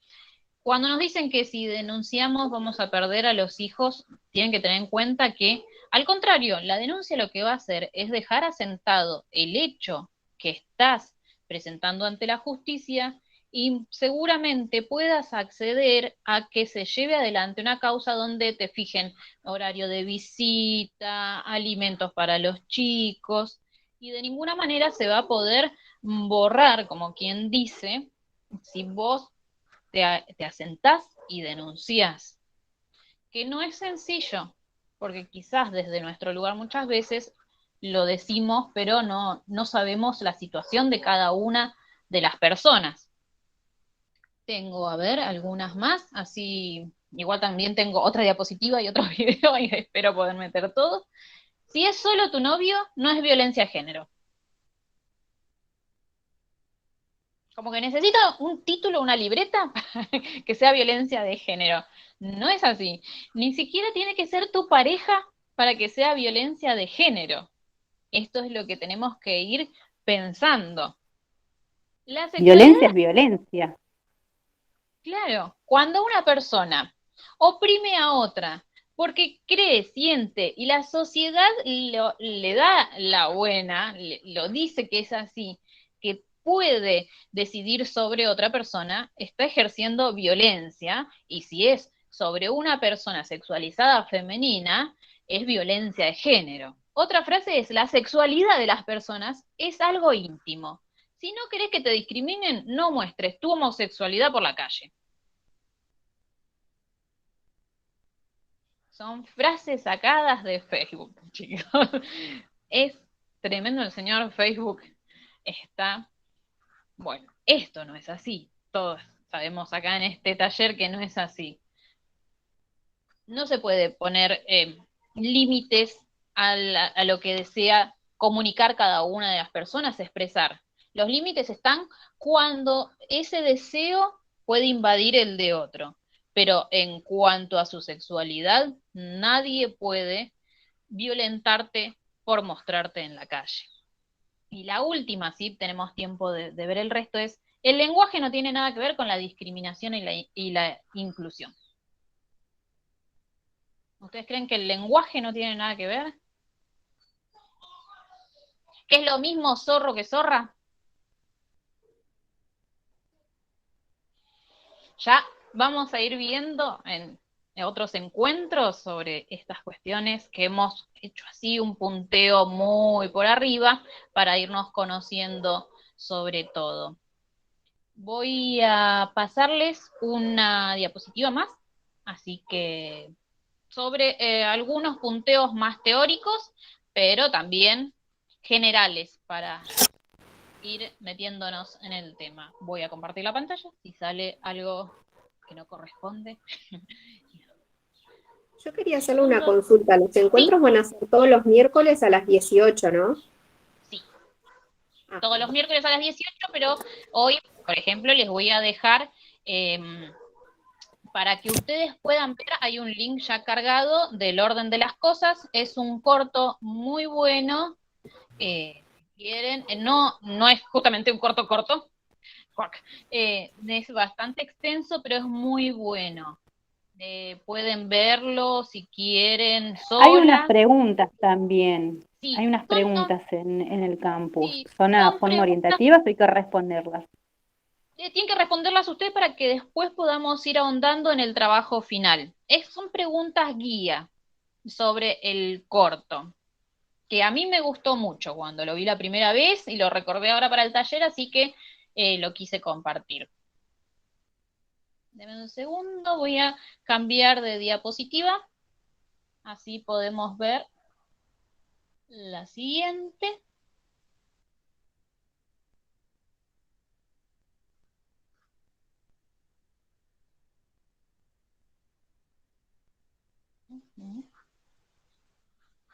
Cuando nos dicen que si denunciamos vamos a perder a los hijos, tienen que tener en cuenta que, al contrario, la denuncia lo que va a hacer es dejar asentado el hecho que estás presentando ante la justicia y seguramente puedas acceder a que se lleve adelante una causa donde te fijen horario de visita, alimentos para los chicos, y de ninguna manera se va a poder borrar, como quien dice, si vos te asentás y denunciás. Que no es sencillo, porque quizás desde nuestro lugar muchas veces lo decimos, pero no sabemos la situación de cada una de las personas. Tengo, a ver, algunas más, así igual también tengo otra diapositiva y otro video y espero poder meter todo. Si es solo tu novio, no es violencia de género. Como que necesito un título, una libreta para que sea violencia de género. No es así. Ni siquiera tiene que ser tu pareja para que sea violencia de género. Esto es lo que tenemos que ir pensando. La sexualidad, Violencia es violencia. claro, cuando una persona oprime a otra porque cree, siente y la sociedad le da la buena, lo dice que es así, que puede decidir sobre otra persona, está ejerciendo violencia, y si es sobre una persona sexualizada femenina, es violencia de género. Otra frase es: la sexualidad de las personas es algo íntimo. Si no querés que te discriminen, no muestres tu homosexualidad por la calle. Son frases sacadas de Facebook, chicos. Es tremendo, el señor Facebook está... Bueno, esto no es así. Todos sabemos acá en este taller que no es así. No se puede poner límites a lo que desea comunicar cada una de las personas, expresar. Los límites están cuando ese deseo puede invadir el de otro. Pero en cuanto a su sexualidad, nadie puede violentarte por mostrarte en la calle. Y la última, si tenemos tiempo de ver el resto, es: el lenguaje no tiene nada que ver con la discriminación y la inclusión. ¿Ustedes creen que el lenguaje no tiene nada que ver? ¿Que es lo mismo zorro que zorra? Ya vamos a ir viendo en otros encuentros sobre estas cuestiones que hemos hecho así un punteo muy por arriba para irnos conociendo sobre todo. Voy a pasarles una diapositiva más, así que sobre algunos punteos más teóricos, pero también generales para ir metiéndonos en el tema. Voy a compartir la pantalla, si sale algo que no corresponde. Yo quería hacerle una consulta. Los encuentros van a ser todos los miércoles a las 18, ¿no? Sí, todos los miércoles a las 18, pero hoy, por ejemplo, les voy a dejar... para que ustedes puedan ver, hay un link ya cargado del orden de las cosas. Es un corto muy bueno. Quieren, no es justamente un corto, es bastante extenso, pero es muy bueno. Pueden verlo si quieren Hay unas solas. preguntas también. Sí, Hay unas preguntas en el campus. sí, ¿Son a son forma preguntas. orientativas o hay que responderlas? Tienen que responderlas ustedes para que después podamos ir ahondando en el trabajo final. Son preguntas guía sobre el corto, que a mí me gustó mucho cuando lo vi la primera vez y lo recordé ahora para el taller, así que lo quise compartir. Deme un segundo, voy a cambiar de diapositiva, así podemos ver la siguiente.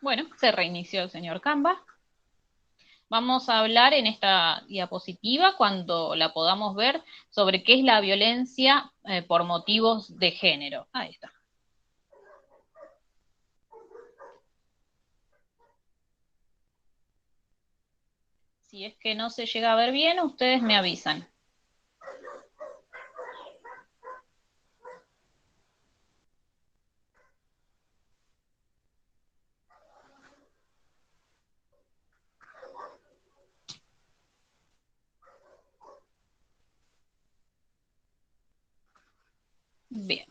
Bueno, se reinició el señor Canva. Vamos a hablar en esta diapositiva, cuando la podamos ver, sobre qué es la violencia por motivos de género. Ahí está. Si es que no se llega a ver bien, ustedes me avisan. Bien.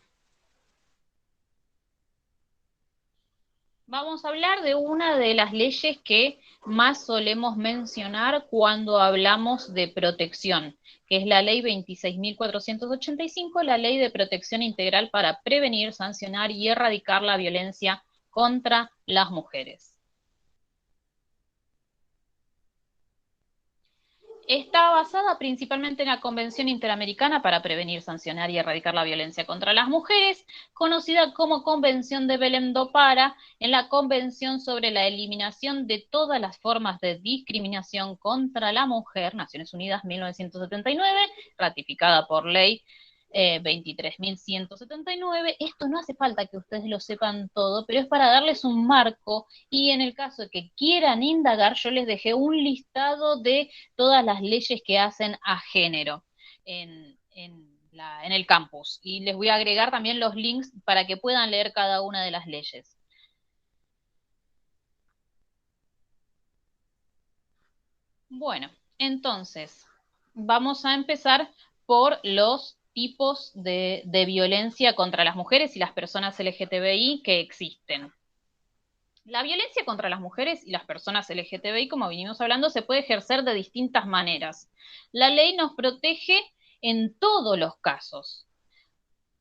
Vamos a hablar de una de las leyes que más solemos mencionar cuando hablamos de protección, que es la Ley 26.485, la Ley de Protección Integral para prevenir, sancionar y erradicar la violencia contra las mujeres. Está basada principalmente en la Convención Interamericana para Prevenir, Sancionar y Erradicar la Violencia contra las Mujeres, conocida como Convención de Belém do Pará, en la Convención sobre la Eliminación de todas las formas de discriminación contra la mujer, Naciones Unidas 1979, ratificada por ley 23.179. Esto no hace falta que ustedes lo sepan todo, pero es para darles un marco, y en el caso de que quieran indagar, yo les dejé un listado de todas las leyes que hacen a género en el campus, y les voy a agregar también los links para que puedan leer cada una de las leyes. Bueno, entonces, vamos a empezar por los tipos de violencia contra las mujeres y las personas LGTBI que existen. La violencia contra las mujeres y las personas LGTBI, como vinimos hablando, se puede ejercer de distintas maneras. La ley nos protege en todos los casos.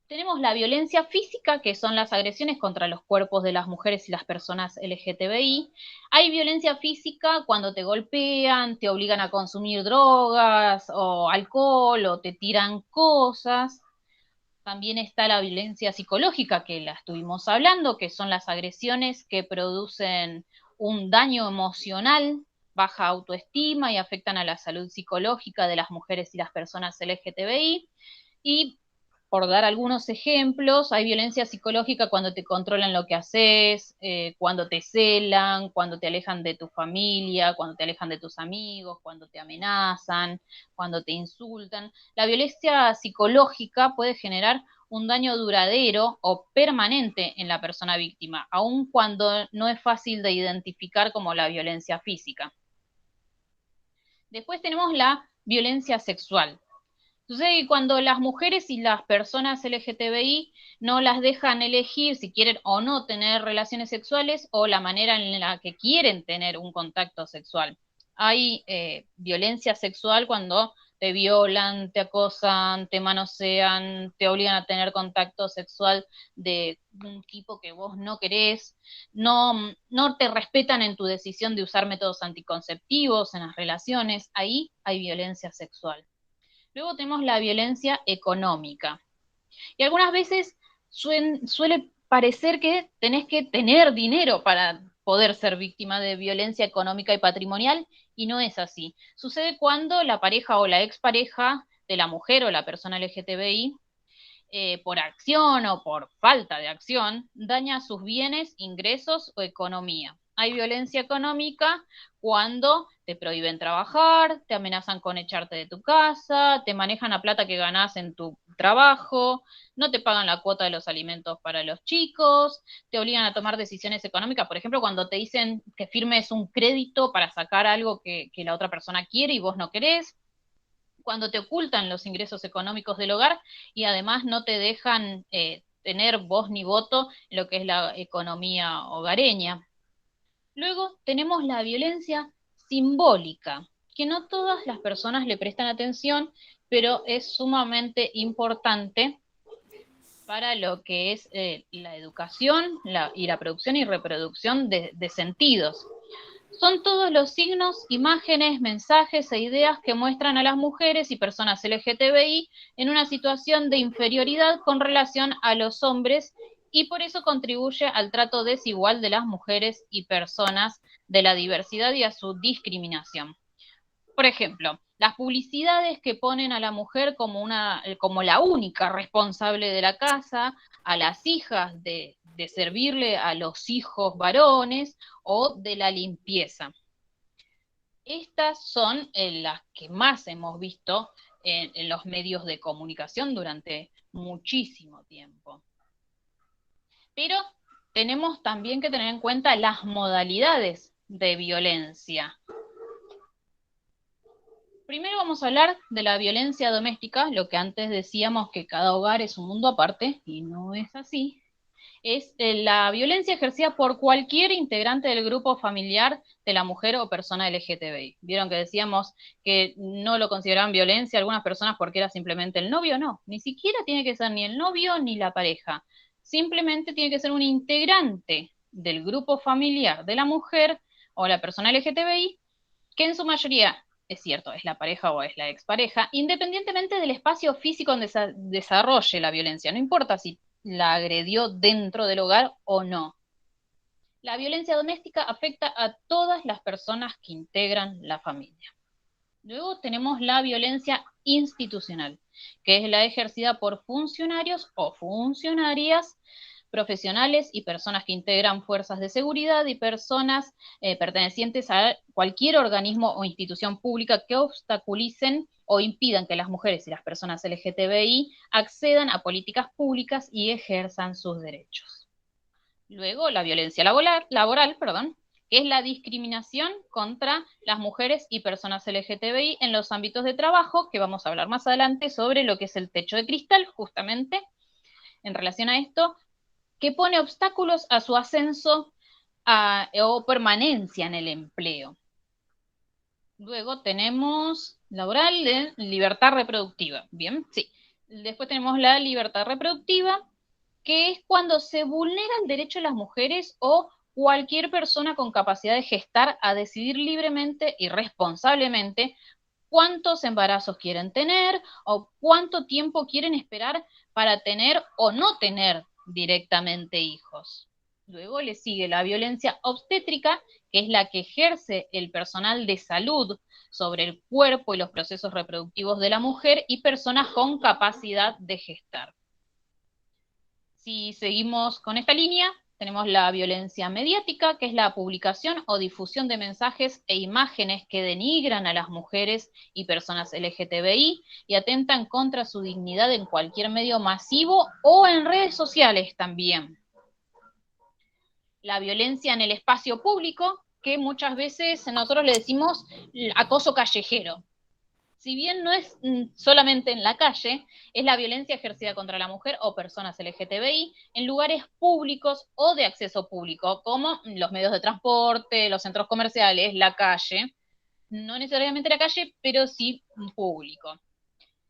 Tenemos la violencia física, que son las agresiones contra los cuerpos de las mujeres y las personas LGTBI. Hay violencia física cuando te golpean, te obligan a consumir drogas o alcohol, o te tiran cosas. También está la violencia psicológica, que la estuvimos hablando, que son las agresiones que producen un daño emocional, baja autoestima y afectan a la salud psicológica de las mujeres y las personas LGTBI. Y por dar algunos ejemplos, hay violencia psicológica cuando te controlan lo que haces, cuando te celan, cuando te alejan de tu familia, cuando te alejan de tus amigos, cuando te amenazan, cuando te insultan. La violencia psicológica puede generar un daño duradero o permanente en la persona víctima, aun cuando no es fácil de identificar como la violencia física. Después tenemos la violencia sexual. Sucede que cuando las mujeres y las personas LGTBI no las dejan elegir si quieren o no tener relaciones sexuales, o la manera en la que quieren tener un contacto sexual. Hay violencia sexual cuando te violan, te acosan, te manosean, te obligan a tener contacto sexual de un tipo que vos no querés, no te respetan en tu decisión de usar métodos anticonceptivos en las relaciones. Ahí hay violencia sexual. Luego tenemos la violencia económica. Y algunas veces suele parecer que tenés que tener dinero para poder ser víctima de violencia económica y patrimonial, y no es así. Sucede cuando la pareja o la expareja de la mujer o la persona LGTBI, por acción o por falta de acción, daña sus bienes, ingresos o economía. Hay violencia económica cuando te prohíben trabajar, te amenazan con echarte de tu casa, te manejan la plata que ganás en tu trabajo, no te pagan la cuota de los alimentos para los chicos, te obligan a tomar decisiones económicas, por ejemplo, cuando te dicen que firmes un crédito para sacar algo que la otra persona quiere y vos no querés, cuando te ocultan los ingresos económicos del hogar y además no te dejan tener voz ni voto en lo que es la economía hogareña. Luego tenemos la violencia simbólica, que no todas las personas le prestan atención, pero es sumamente importante para lo que es la educación y la producción y reproducción de sentidos. Son todos los signos, imágenes, mensajes e ideas que muestran a las mujeres y personas LGTBI en una situación de inferioridad con relación a los hombres, y por eso contribuye al trato desigual de las mujeres y personas de la diversidad y a su discriminación. Por ejemplo, las publicidades que ponen a la mujer como la única responsable de la casa, a las hijas de servirle a los hijos varones o de la limpieza. Estas son las que más hemos visto en los medios de comunicación durante muchísimo tiempo. Pero tenemos también que tener en cuenta las modalidades de violencia. Primero vamos a hablar de la violencia doméstica, lo que antes decíamos que cada hogar es un mundo aparte, y no es así. Es la violencia ejercida por cualquier integrante del grupo familiar de la mujer o persona LGTBI. Vieron que decíamos que no lo consideraban violencia algunas personas porque era simplemente el novio. No, ni siquiera tiene que ser ni el novio ni la pareja. Simplemente tiene que ser un integrante del grupo familiar de la mujer o la persona LGTBI, que en su mayoría, es cierto, es la pareja o es la expareja, independientemente del espacio físico donde se desarrolle la violencia. No importa si la agredió dentro del hogar o no. La violencia doméstica afecta a todas las personas que integran la familia. Luego tenemos la violencia institucional, que es la ejercida por funcionarios o funcionarias profesionales y personas que integran fuerzas de seguridad y personas pertenecientes a cualquier organismo o institución pública que obstaculicen o impidan que las mujeres y las personas LGTBI accedan a políticas públicas y ejerzan sus derechos. Luego, la violencia laboral, que es la discriminación contra las mujeres y personas LGTBI en los ámbitos de trabajo, que vamos a hablar más adelante sobre lo que es el techo de cristal, justamente en relación a esto, que pone obstáculos a su ascenso o permanencia en el empleo. Luego tenemos laboral de libertad reproductiva. Bien, sí. Después tenemos la libertad reproductiva, que es cuando se vulnera el derecho de las mujeres o cualquier persona con capacidad de gestar a decidir libremente y responsablemente cuántos embarazos quieren tener o cuánto tiempo quieren esperar para tener o no tener directamente hijos. Luego le sigue la violencia obstétrica, que es la que ejerce el personal de salud sobre el cuerpo y los procesos reproductivos de la mujer y personas con capacidad de gestar. Si seguimos con esta línea, tenemos la violencia mediática, que es la publicación o difusión de mensajes e imágenes que denigran a las mujeres y personas LGTBI y atentan contra su dignidad en cualquier medio masivo o en redes sociales también. La violencia en el espacio público, que muchas veces nosotros le decimos acoso callejero. Si bien no es solamente en la calle, es la violencia ejercida contra la mujer o personas LGTBI en lugares públicos o de acceso público, como los medios de transporte, los centros comerciales, la calle. No necesariamente la calle, pero sí público.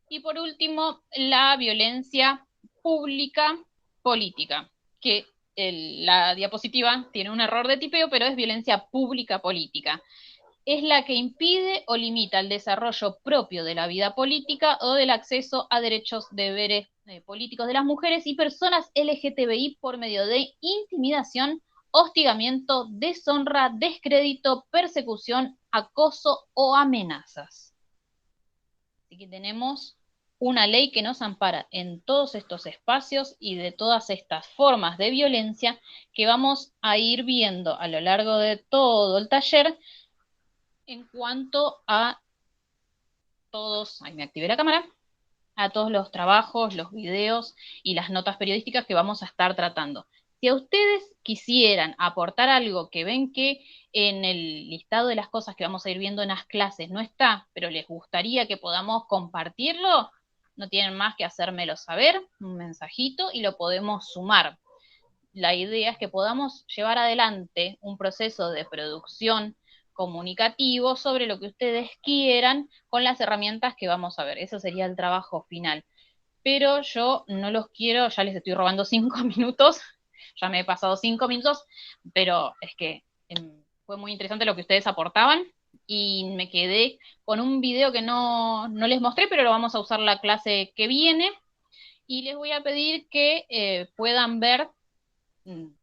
Y por último, la violencia pública política, que la diapositiva tiene un error de tipeo, pero es violencia pública política. Es la que impide o limita el desarrollo propio de la vida política o del acceso a derechos, deberes políticos de las mujeres y personas LGTBI por medio de intimidación, hostigamiento, deshonra, descrédito, persecución, acoso o amenazas. Así que tenemos una ley que nos ampara en todos estos espacios y de todas estas formas de violencia que vamos a ir viendo a lo largo de todo el taller en cuanto a todos, ahí me activé la cámara, a todos los trabajos, los videos y las notas periodísticas que vamos a estar tratando. Si a ustedes quisieran aportar algo que ven que en el listado de las cosas que vamos a ir viendo en las clases no está, pero les gustaría que podamos compartirlo, no tienen más que hacérmelo saber, un mensajito, y lo podemos sumar. La idea es que podamos llevar adelante un proceso de producción comunicativo sobre lo que ustedes quieran con las herramientas que vamos a ver. Eso sería el trabajo final. Pero yo no los quiero, ya les estoy robando 5 minutos, ya me he pasado 5 minutos, pero es que fue muy interesante lo que ustedes aportaban y me quedé con un video que no les mostré, pero lo vamos a usar la clase que viene y les voy a pedir que puedan ver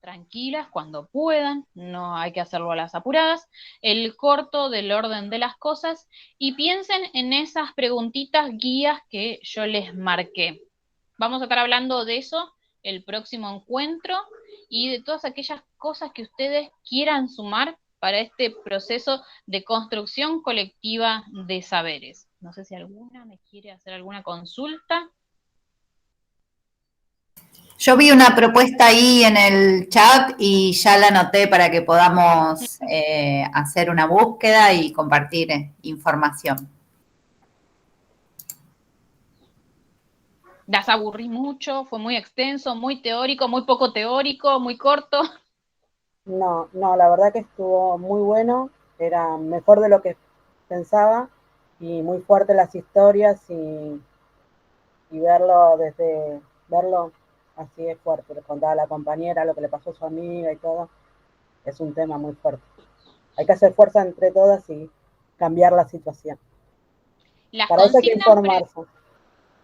tranquilas cuando puedan, no hay que hacerlo a las apuradas, el corto del orden de las cosas y piensen en esas preguntitas guías que yo les marqué. Vamos a estar hablando de eso el próximo encuentro y de todas aquellas cosas que ustedes quieran sumar para este proceso de construcción colectiva de saberes. No sé si alguna me quiere hacer alguna consulta. Yo vi una propuesta ahí en el chat y ya la anoté para que podamos hacer una búsqueda y compartir información. ¿Las aburrí mucho? ¿Fue muy extenso, muy teórico, muy poco teórico, muy corto? No, la verdad que estuvo muy bueno, era mejor de lo que pensaba y muy fuerte las historias y verlo así es fuerte. Le contaba a la compañera lo que le pasó a su amiga y todo. Es un tema muy fuerte. Hay que hacer fuerza entre todas y cambiar la situación. Para eso hay que informarse.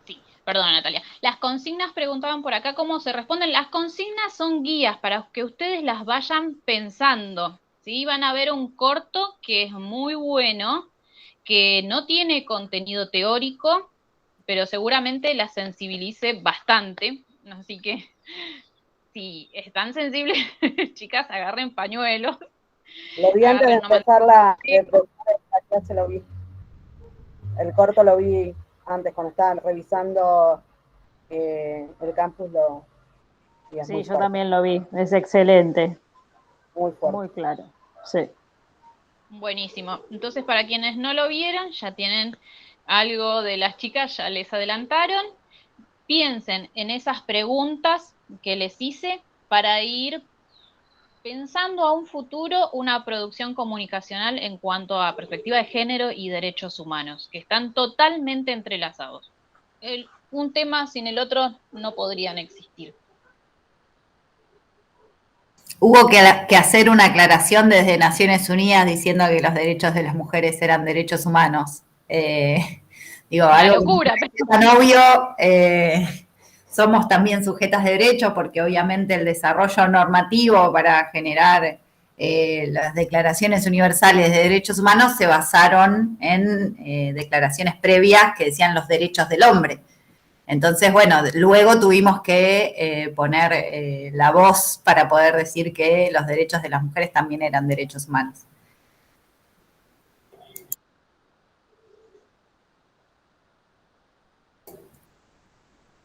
Sí, perdona Natalia. Las consignas preguntaban por acá cómo se responden. Las consignas son guías para que ustedes las vayan pensando. ¿Sí? Van a ver un corto que es muy bueno, que no tiene contenido teórico, pero seguramente la sensibilice bastante. Así que si están sensibles, chicas, agarren pañuelos. Lo vi antes de empezar la clase, lo vi. El corto lo vi antes, cuando estaban revisando el campus. Sí, yo también lo vi, es excelente. Muy fuerte. Muy claro, sí. Buenísimo. Entonces, para quienes no lo vieron, ya tienen algo de las chicas, ya les adelantaron. Piensen en esas preguntas que les hice para ir pensando a un futuro una producción comunicacional en cuanto a perspectiva de género y derechos humanos, que están totalmente entrelazados. Un tema sin el otro no podrían existir. Hubo que hacer una aclaración desde Naciones Unidas diciendo que los derechos de las mujeres eran derechos humanos. Una locura. Tan obvio, somos también sujetas de derechos porque obviamente el desarrollo normativo para generar las declaraciones universales de derechos humanos se basaron en declaraciones previas que decían los derechos del hombre. Entonces, bueno, luego tuvimos que poner la voz para poder decir que los derechos de las mujeres también eran derechos humanos.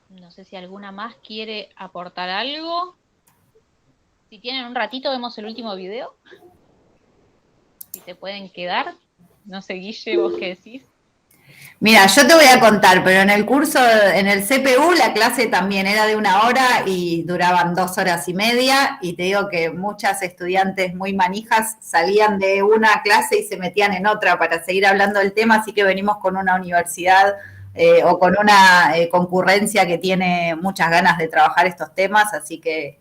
No sé si alguna más quiere aportar algo. Si tienen un ratito, vemos el último video. Si se pueden quedar. No sé, Guille, ¿vos qué decís? Mira, yo te voy a contar, pero en el curso, en el CPU, la clase también era de 1 hora y duraban 2 horas y media, y te digo que muchas estudiantes muy manijas salían de una clase y se metían en otra para seguir hablando del tema, así que venimos con una universidad o con una concurrencia que tiene muchas ganas de trabajar estos temas, así que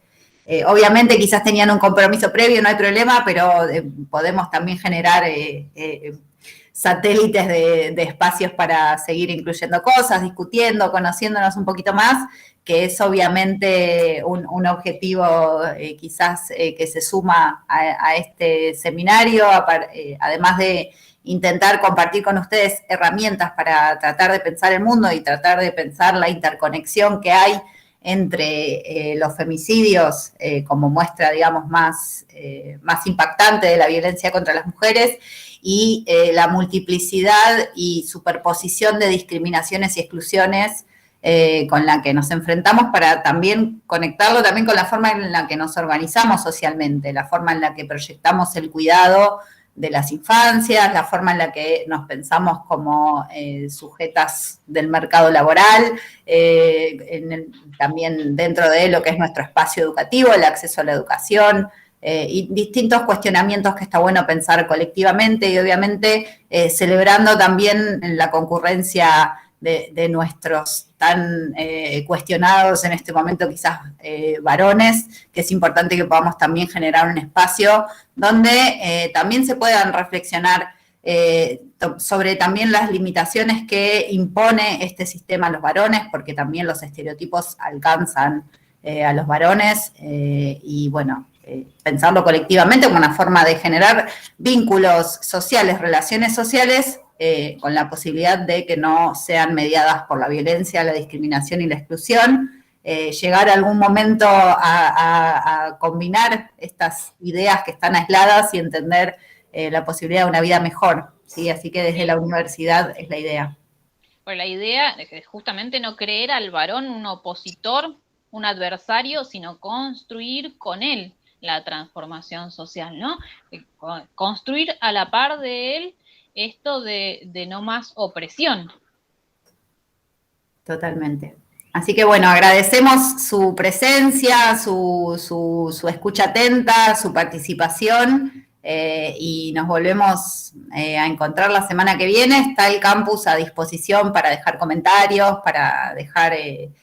obviamente quizás tenían un compromiso previo, no hay problema, pero podemos también generar satélites de espacios para seguir incluyendo cosas, discutiendo, conociéndonos un poquito más, que es obviamente un objetivo quizás que se suma a este seminario, además de intentar compartir con ustedes herramientas para tratar de pensar el mundo y tratar de pensar la interconexión que hay entre los femicidios como muestra, digamos, más impactante de la violencia contra las mujeres y la multiplicidad y superposición de discriminaciones y exclusiones con la que nos enfrentamos para también conectarlo también con la forma en la que nos organizamos socialmente, la forma en la que proyectamos el cuidado de las infancias, la forma en la que nos pensamos como sujetas del mercado laboral, también dentro de lo que es nuestro espacio educativo, el acceso a la educación, y distintos cuestionamientos que está bueno pensar colectivamente y obviamente celebrando también la concurrencia de nuestros tan cuestionados en este momento quizás varones, que es importante que podamos también generar un espacio donde también se puedan reflexionar sobre también las limitaciones que impone este sistema a los varones, porque también los estereotipos alcanzan a los varones y bueno, pensarlo colectivamente como una forma de generar vínculos sociales, relaciones sociales, con la posibilidad de que no sean mediadas por la violencia, la discriminación y la exclusión, llegar a algún momento a combinar estas ideas que están aisladas y entender la posibilidad de una vida mejor, ¿sí? Así que desde la universidad es la idea. Pues la idea es justamente no creer al varón un opositor, un adversario, sino construir con él la transformación social, ¿no? Construir a la par de él esto de no más opresión. Totalmente. Así que bueno, agradecemos su presencia, su escucha atenta, su participación y nos volvemos a encontrar la semana que viene. Está el campus a disposición para dejar comentarios, para dejar,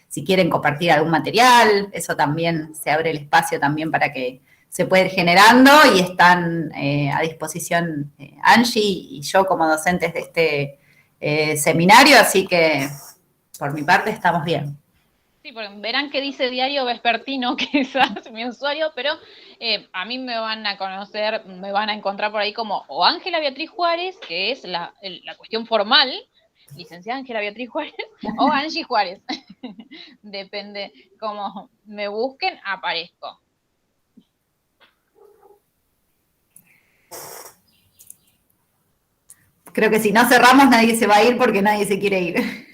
si quieren compartir algún material, eso también se abre el espacio también para que se pueda ir generando y están a disposición Angie y yo como docentes de este seminario, así que por mi parte estamos bien. Sí, porque verán que dice Diario Vespertino, quizás mi usuario, pero a mí me van a conocer, me van a encontrar por ahí como o Ángela Beatriz Juárez, que es la cuestión formal, licenciada Ángela Beatriz Juárez, o Angie Juárez. Depende cómo me busquen, aparezco. Creo que si no cerramos nadie se va a ir porque nadie se quiere ir.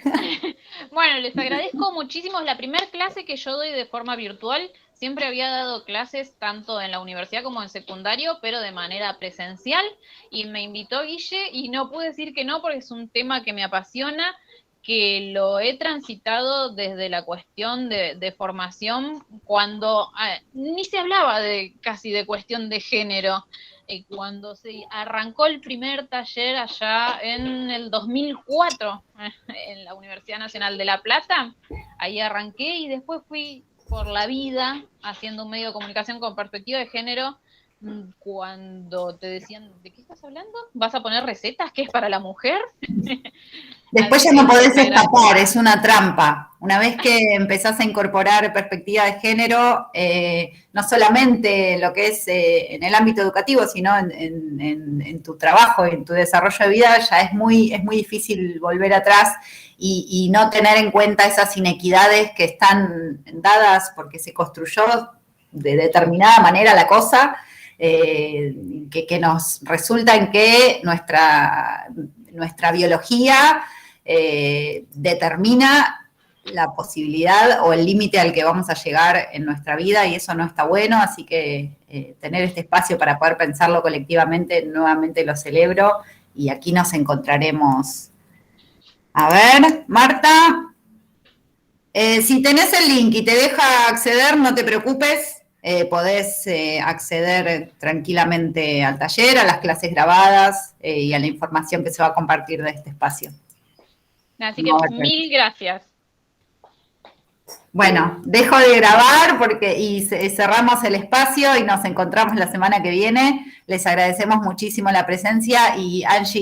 Bueno, les agradezco muchísimo. Es la primera clase que yo doy de forma virtual. Siempre había dado clases tanto en la universidad como en secundario, pero de manera presencial. Y me invitó Guille y no pude decir que no porque es un tema que me apasiona, que lo he transitado desde la cuestión de formación cuando ni se hablaba casi de cuestión de género. Cuando se arrancó el primer taller allá en el 2004 en la Universidad Nacional de La Plata, ahí arranqué y después fui por la vida haciendo un medio de comunicación con perspectiva de género. Cuando te decían, ¿de qué estás hablando? ¿Vas a poner recetas? ¿Qué es para la mujer? Después ya no podés escapar, es una trampa. Una vez que empezás a incorporar perspectiva de género, no solamente lo que es en el ámbito educativo, sino en tu trabajo y en tu desarrollo de vida, ya es muy difícil volver atrás y no tener en cuenta esas inequidades que están dadas porque se construyó de determinada manera la cosa, que nos resulta en que nuestra biología determina la posibilidad o el límite al que vamos a llegar en nuestra vida y eso no está bueno, así que tener este espacio para poder pensarlo colectivamente, nuevamente lo celebro y aquí nos encontraremos. A ver, Marta, si tenés el link y te deja acceder, no te preocupes. Podés acceder tranquilamente al taller, a las clases grabadas y a la información que se va a compartir de este espacio. Así que mil gracias. Bueno, dejo de grabar y cerramos el espacio y nos encontramos la semana que viene. Les agradecemos muchísimo la presencia y Angie